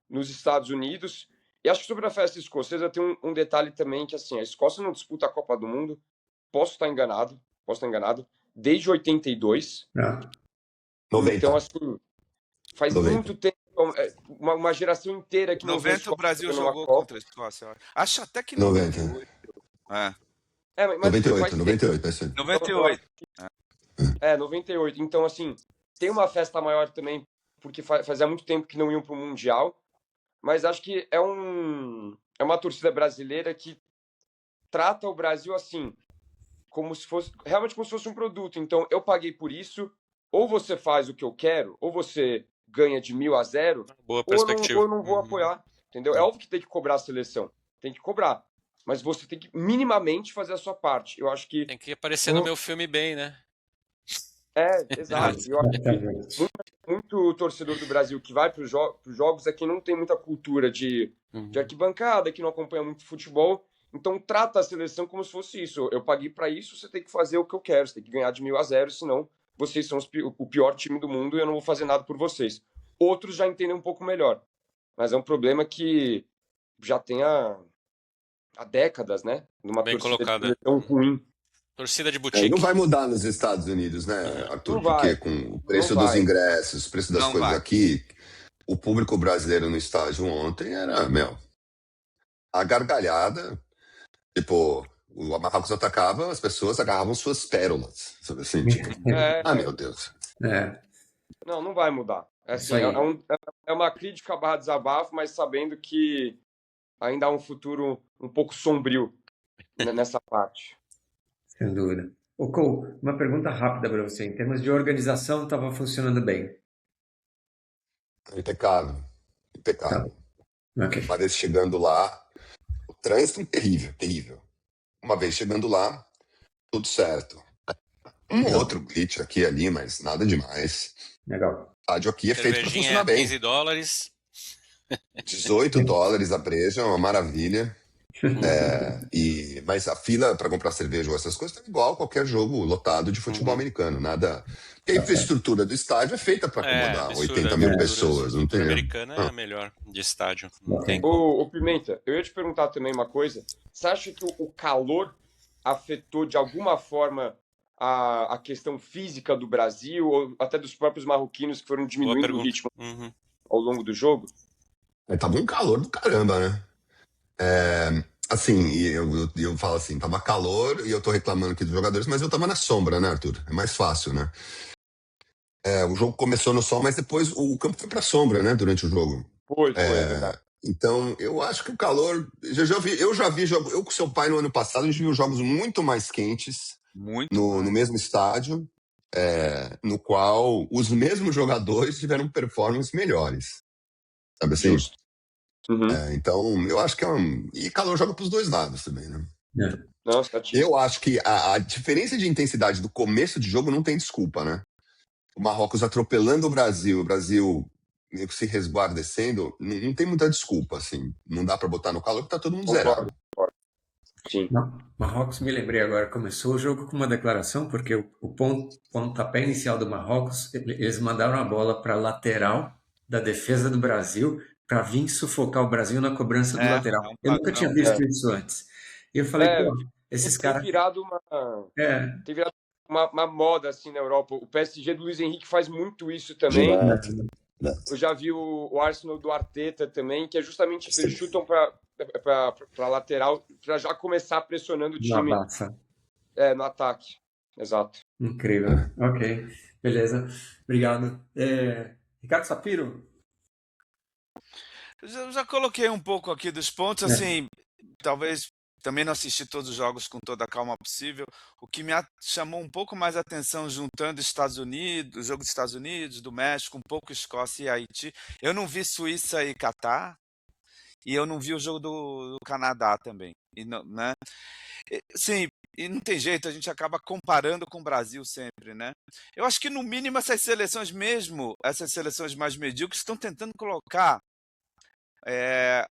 nos Estados Unidos. E acho que sobre a festa escocesa tem um detalhe também, que assim, a Escócia não disputa a Copa do Mundo, posso estar enganado, desde 82. 90. Então, assim, faz 90. muito tempo, uma geração inteira que não vê a 90 o Escócia Brasil jogando uma jogou Copa. contra a Escócia. Acho até que 90. 98. Mas 98, 98, é isso aí. 98. 98. Então, assim, tem uma festa maior também, porque fazia muito tempo que não iam para o Mundial, mas acho que é uma torcida brasileira que trata o Brasil assim, realmente como se fosse um produto. Então, eu paguei por isso, ou você faz o que eu quero, ou você ganha de 1.000-0, Boa ou perspectiva. eu não vou apoiar, entendeu? É óbvio que tem que cobrar a seleção, tem que cobrar, mas você tem que minimamente fazer a sua parte. Eu acho que... Tem que aparecer no meu filme bem, né? Exato. Eu acho que muito torcedor do Brasil que vai para os jogos é que não tem muita cultura de arquibancada, que não acompanha muito futebol, então trata a seleção como se fosse isso. Eu paguei para isso, você tem que fazer o que eu quero, você tem que ganhar de 1.000-0, senão vocês são o pior time do mundo e eu não vou fazer nada por vocês. Outros já entendem um pouco melhor, mas é um problema que já tem há décadas, né? Numa Bem torcida colocada. tão ruim. Torcida de E boutique. não vai mudar nos Estados Unidos, né, Arthur? Não vai. Porque com o preço dos ingressos, o preço das Não coisas vai. aqui, o público brasileiro no estádio ontem era, a gargalhada. Tipo, o Marrocos atacava, as pessoas agarravam suas pérolas. Sabe assim? Tipo, meu Deus. Não vai mudar. Assim, é uma crítica barra desabafo, mas sabendo que ainda há um futuro um pouco sombrio nessa parte. Sem dúvida. Ô, Cole, uma pergunta rápida para você. Em termos de organização, estava funcionando bem? Impecável. Tá. Ok. Uma vez chegando lá, o trânsito terrível. Uma vez chegando lá, tudo certo. Outro glitch aqui e ali, mas nada demais. Legal. O estádio aqui é feito para funcionar bem. 15 dólares. $18 a breja, uma maravilha. Mas a fila para comprar cerveja ou essas coisas é igual a qualquer jogo lotado de futebol americano. Nada. Porque a infraestrutura do estádio é feita para acomodar absurda, 80 mil pessoas. Não tem. A americana é a melhor de estádio. Não tem. Ô, Pimenta, eu ia te perguntar também uma coisa. Você acha que o calor afetou de alguma forma a questão física do Brasil, ou até dos próprios marroquinos que foram diminuindo o ritmo ao longo do jogo? Tava um calor do caramba, né? Assim, eu falo assim, tava calor e eu tô reclamando aqui dos jogadores, mas eu tava na sombra, né, Arthur? É mais fácil, né? O jogo começou no sol, mas depois o campo foi pra sombra, né, durante o jogo. Foi, verdade. Então, eu acho que o calor... Eu já vi jogo... Eu com seu pai no ano passado, a gente viu jogos muito mais quentes no mesmo estádio, no qual os mesmos jogadores tiveram performances melhores. Sabe assim? Justo. Então, eu acho que E calor joga pros dois lados também, né? Nossa, eu acho que a diferença de intensidade do começo de jogo não tem desculpa, né? O Marrocos atropelando o Brasil meio que se resguardecendo, não tem muita desculpa, assim. Não dá pra botar no calor porque tá todo mundo zerado. Sim. Marrocos, me lembrei agora, começou o jogo com uma declaração, porque o pontapé inicial do Marrocos, eles mandaram a bola para a lateral da defesa do Brasil para vir sufocar o Brasil na cobrança do É lateral. um Eu nunca tinha padrão. visto É, isso antes. E eu falei, é, pô, esses tem caras. virado É, tem virado uma moda assim na Europa. O PSG do Luiz Henrique faz muito isso também. Direto, direto. Eu já vi o Arsenal do Arteta também, que é justamente isso, eles Sim. chutam para lateral para já começar pressionando o não time abafa. no ataque. Exato. Incrível. Ok, beleza. Obrigado. Ricardo Sapiro? Já coloquei um pouco aqui dos pontos, É, assim, talvez também não assisti todos os jogos com toda a calma possível. O que chamou um pouco mais a atenção, juntando Estados Unidos, o jogo dos Estados Unidos, do México, um pouco Escócia e Haiti. Eu não vi Suíça e Catar, e eu não vi o jogo do Canadá também. E né? Sim, e não tem jeito, a gente acaba comparando com o Brasil sempre, né? Eu acho que no mínimo essas seleções mesmo, essas seleções mais medíocres, estão tentando colocar é,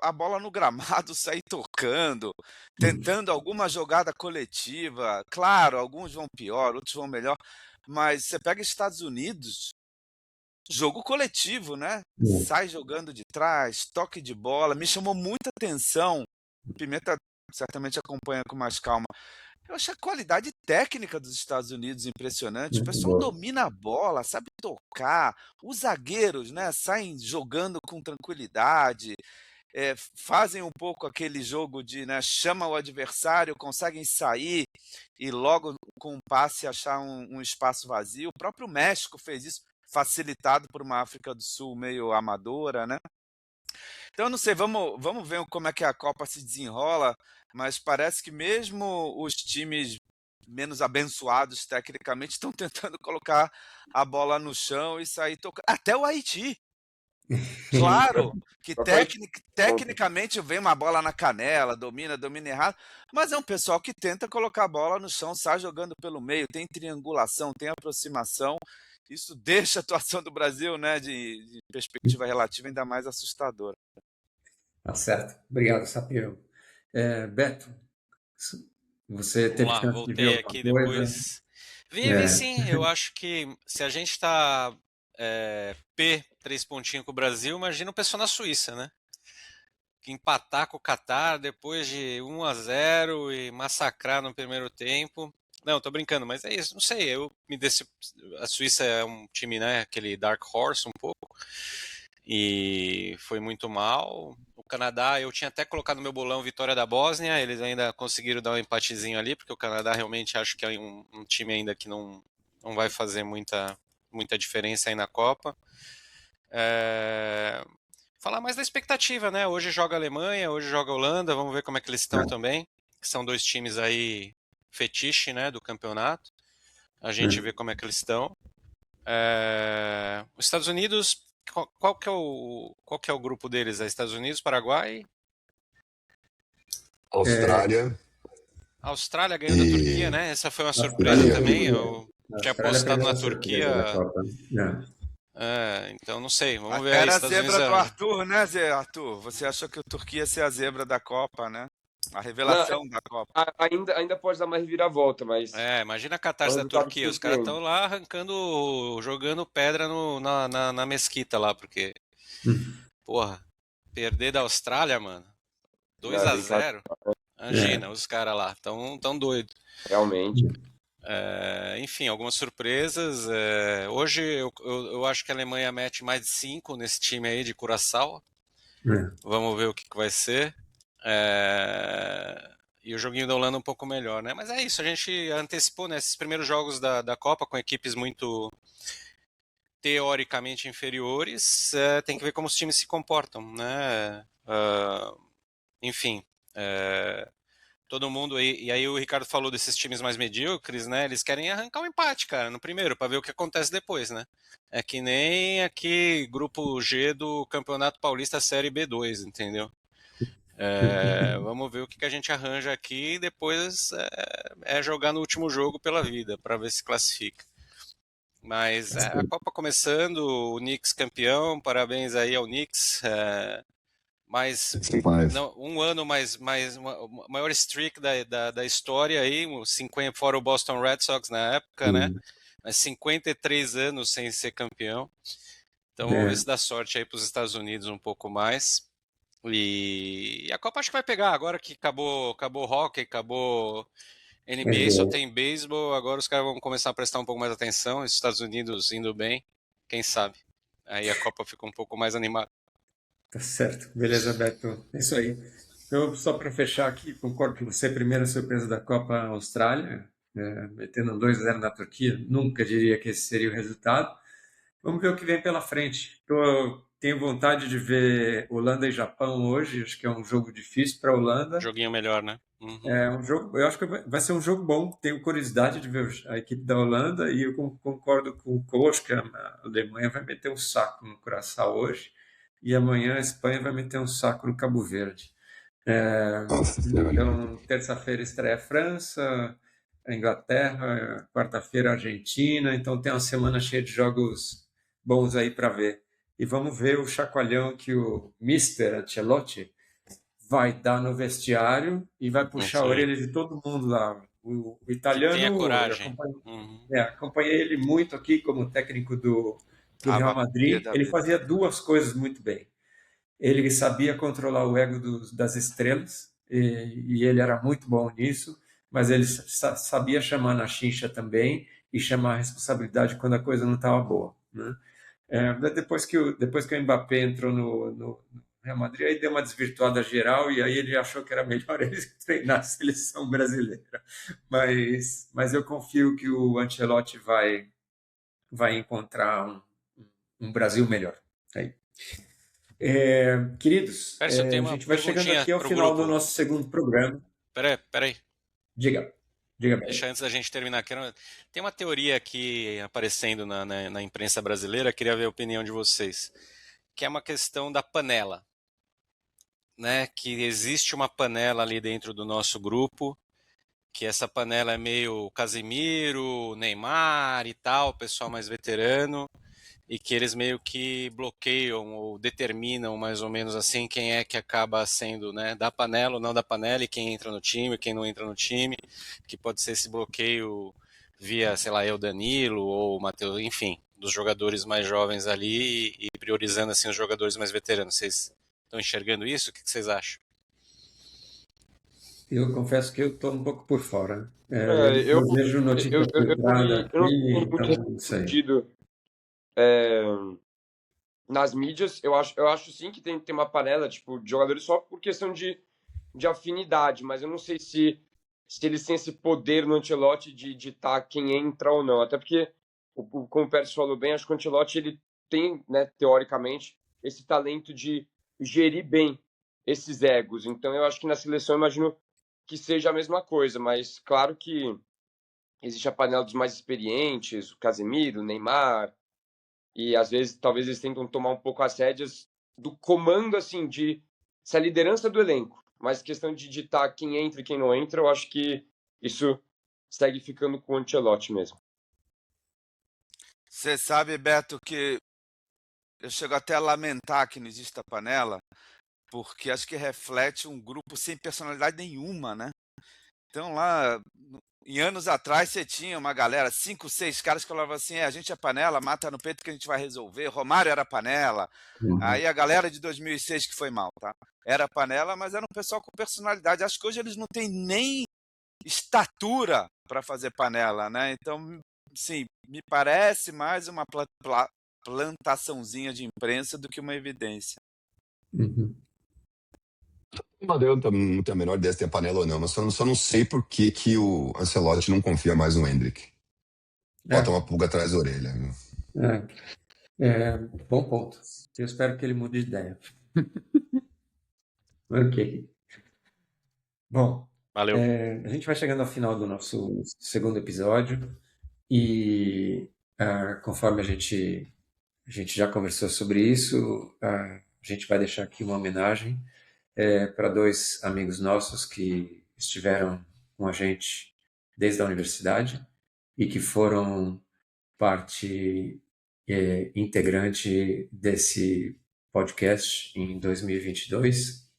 a bola no gramado, sair tocando, tentando alguma jogada coletiva. Claro, alguns vão pior, outros vão melhor, mas você pega Estados Unidos, jogo coletivo, né? Sai jogando de trás, toque de bola, me chamou muita atenção. Pimenta certamente acompanha com mais calma. Eu acho a qualidade técnica dos Estados Unidos impressionante. O muito pessoal boa. domina a bola, sabe tocar. Os zagueiros, né, saem jogando com tranquilidade, fazem um pouco aquele jogo de, né, chama o adversário, conseguem sair e logo com um passe achar um espaço vazio. O próprio México fez isso, facilitado por uma África do Sul meio amadora, né? Então, eu não sei, vamos ver como é que a Copa se desenrola, mas parece que mesmo os times menos abençoados tecnicamente estão tentando colocar a bola no chão e sair tocando. Até o Haiti, claro, que Ontem. tecnicamente vem uma bola na canela, domina errado, mas é um pessoal que tenta colocar a bola no chão, sai jogando pelo meio, tem triangulação, tem aproximação. Isso deixa a atuação do Brasil, né, de perspectiva relativa ainda mais assustadora. Tá certo. Obrigado, Sapiro. Beto, você Vamos teve lá, chance de ver voltei alguma aqui coisa? depois. Vi É, sim, eu acho que se a gente tá P, 3 pontinhos com o Brasil, imagina o pessoal na Suíça, né? Que empatar com o Catar depois de 1-0 e massacrar no primeiro tempo. Não, tô brincando, mas é isso. Não sei, a Suíça é um time, né? Aquele Dark Horse um pouco. E foi muito mal. O Canadá, eu tinha até colocado no meu bolão vitória da Bósnia. Eles ainda conseguiram dar um empatezinho ali, porque o Canadá realmente acho que é um time ainda que não vai fazer muita diferença aí na Copa. É, falar mais da expectativa, né? Hoje joga a Alemanha, hoje joga a Holanda, vamos ver como é que eles estão também. São dois times aí fetiche, né, do campeonato. A gente vê como é que eles estão. Os Estados Unidos, qual que é o grupo deles? É Estados Unidos, Paraguai, Austrália a Austrália ganhando a Turquia, e, né? Essa foi uma a surpresa e Austrália, também. Eu a tinha Austrália apostado pegou na uma surpresa da Turquia. Copa. Então não sei, vamos ver aí. Era a Estados Unidos. zebra do Arthur, né, Zé Arthur? Você achou que o Turquia ia ser a zebra da Copa, né? A Não, revelação da Copa. ainda pode dar uma reviravolta, mas Imagina a é um catarse da resultado que Turquia. Os caras surpreende. estão lá jogando pedra na mesquita lá, porque, porra, perder da Austrália, mano, dois Não, é a brincadeira, zero Imagina, os caras lá, tão doidos. realmente. Enfim, algumas surpresas. Hoje eu acho que a Alemanha mete mais de 5 nesse time aí de Curaçao. Vamos ver o que vai ser. E o joguinho da Holanda um pouco melhor, né? Mas é isso, a gente antecipou, né, esses primeiros jogos da Copa com equipes muito teoricamente inferiores. Tem que ver como os times se comportam, né? Enfim, todo mundo aí. E aí o Ricardo falou desses times mais medíocres, né? Eles querem arrancar um empate, cara, no primeiro, para ver o que acontece depois, né? É que nem aqui, grupo G do Campeonato Paulista Série B2, entendeu? Vamos ver o que a gente arranja aqui e depois jogar no último jogo pela vida, para ver se classifica. Mas a Copa começando, o Knicks campeão, parabéns aí ao Knicks. mas Mas, não, um ano mais maior streak da história aí, 50 fora o Boston Red Sox na época, né? Mas 53 anos sem ser campeão. Então vamos ver se dá sorte aí para os Estados Unidos um pouco mais. E a Copa acho que vai pegar agora que acabou o hockey, acabou NBA, só tem beisebol, agora os caras vão começar a prestar um pouco mais atenção, os Estados Unidos indo bem, quem sabe? Aí a Copa fica um pouco mais animada. Tá certo. Beleza, Beto. É isso aí. Eu, só para fechar aqui, concordo com você. Primeira surpresa da Copa Austrália, metendo 2-0 na Turquia. Nunca diria que esse seria o resultado. Vamos ver o que vem pela frente. Tenho vontade de ver Holanda e Japão hoje. Acho que é um jogo difícil para a Holanda. Joguinho melhor, né? É um jogo, eu acho que vai ser um jogo bom. Tenho curiosidade de ver a equipe da Holanda e eu concordo com o coach que a Alemanha vai meter um saco no Curaçao hoje e amanhã a Espanha vai meter um saco no Cabo Verde. nossa senhora. Então, terça-feira estreia a França, a Inglaterra, quarta-feira a Argentina. Então tem uma semana cheia de jogos bons aí para ver. E vamos ver o chacoalhão que o Mister Ancelotti vai dar no vestiário e vai puxar a orelha de todo mundo lá. O Que italiano, tenha eu coragem. acompanhei ele muito aqui como técnico do Real Tava Madrid. Ele fazia duas coisas muito bem. Ele sabia controlar o ego das estrelas, e ele era muito bom nisso, mas ele sabia chamar na chincha também e chamar a responsabilidade quando a coisa não estava boa, né? Depois que o Mbappé entrou no Real Madrid, aí deu uma desvirtuada geral e aí ele achou que era melhor ele treinar a seleção brasileira. Mas eu confio que o Ancelotti vai encontrar um Brasil melhor. Aí. Queridos, Pércio, eu tenho a uma gente vai chegando perguntinha aqui ao pro final do grupo. nosso segundo programa. Peraí. Diga, Deixa antes da gente terminar. Tem uma teoria aqui aparecendo na imprensa brasileira, queria ver a opinião de vocês, que é uma questão da panela, né? Que existe uma panela ali dentro do nosso grupo, que essa panela é meio Casemiro, Neymar e tal, pessoal mais veterano, e que eles meio que bloqueiam ou determinam mais ou menos assim quem é que acaba sendo, né, da panela ou não da panela, e quem entra no time, quem não entra no time, que pode ser esse bloqueio via, sei lá, eu, Danilo ou Matheus, enfim, dos jogadores mais jovens ali e priorizando assim os jogadores mais veteranos. Vocês estão enxergando isso? O que vocês acham? eu confesso que eu estou um pouco por fora. Eu, Eu vejo notícia filtrada eu não aqui, tenho então muito não sei. respondido nas mídias. Eu acho sim que tem uma panela tipo, de jogadores só por questão de afinidade, mas eu não sei se eles têm esse poder no Ancelotti de ditar quem entra ou não. Até porque, como o Pérez falou bem, acho que o Ancelotti ele tem, né, teoricamente, esse talento de gerir bem esses egos. Então eu acho que na seleção eu imagino que seja a mesma coisa, mas claro que existe a panela dos mais experientes, o Casemiro, o Neymar, e às vezes talvez eles tentam tomar um pouco as rédeas do comando, assim, de essa liderança do elenco, mas questão de ditar quem entra e quem não entra, eu acho que isso segue ficando com o Ancelotti mesmo. Você sabe, Beto, que eu chego até a lamentar que não exista panela, porque acho que reflete um grupo sem personalidade nenhuma, né? Então lá, em anos atrás, você tinha uma galera, 5, 6 caras que falavam assim, a gente é panela, mata no peito que a gente vai resolver. Romário era panela. Aí a galera de 2006 que foi mal, tá? Era panela, mas era um pessoal com personalidade. Acho que hoje eles não têm nem estatura para fazer panela, né? Então, sim, me parece mais uma plantaçãozinha de imprensa do que uma evidência. Uhum. Eu não tenho a menor ideia se tem panela ou não, mas só não sei por que o Ancelotti não confia mais no Endrick. Bota uma pulga atrás da orelha. Viu? Bom ponto. Eu espero que ele mude de ideia. Ok. Bom, Valeu. a gente vai chegando ao final do nosso segundo episódio e conforme a gente já conversou sobre isso, a gente vai deixar aqui uma homenagem para dois amigos nossos que estiveram com a gente desde a universidade e que foram parte integrante desse podcast em 2022,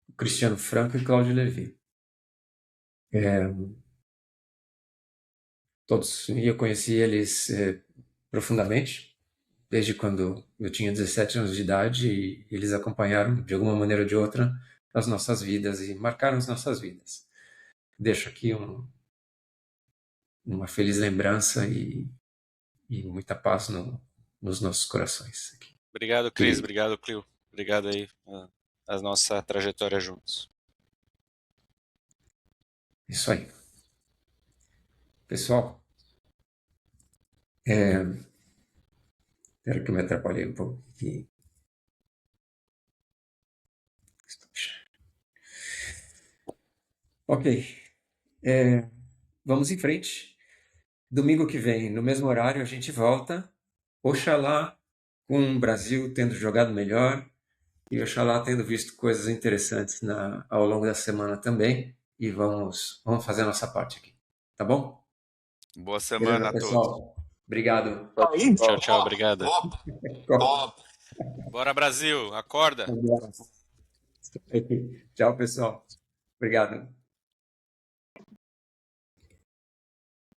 o Cristiano Franco e Cláudio Levi. Eu conheci eles profundamente, desde quando eu tinha 17 anos de idade, e eles acompanharam, de alguma maneira ou de outra, as nossas vidas e marcaram as nossas vidas. Deixo aqui uma feliz lembrança e muita paz nos nossos corações. Aqui. Obrigado, Cris. Obrigado, Clio. Obrigado aí a nossa trajetória juntos. Isso aí. Pessoal, espero que eu me atrapalhei um pouco aqui. Ok. Vamos em frente. Domingo que vem, no mesmo horário, a gente volta. Oxalá com o Brasil tendo jogado melhor e oxalá tendo visto coisas interessantes ao longo da semana também. E vamos fazer a nossa parte aqui. Tá bom? Boa semana a todos. Obrigado. Tchau, obrigado. Bora, Brasil, acorda. Tchau, pessoal. Obrigado.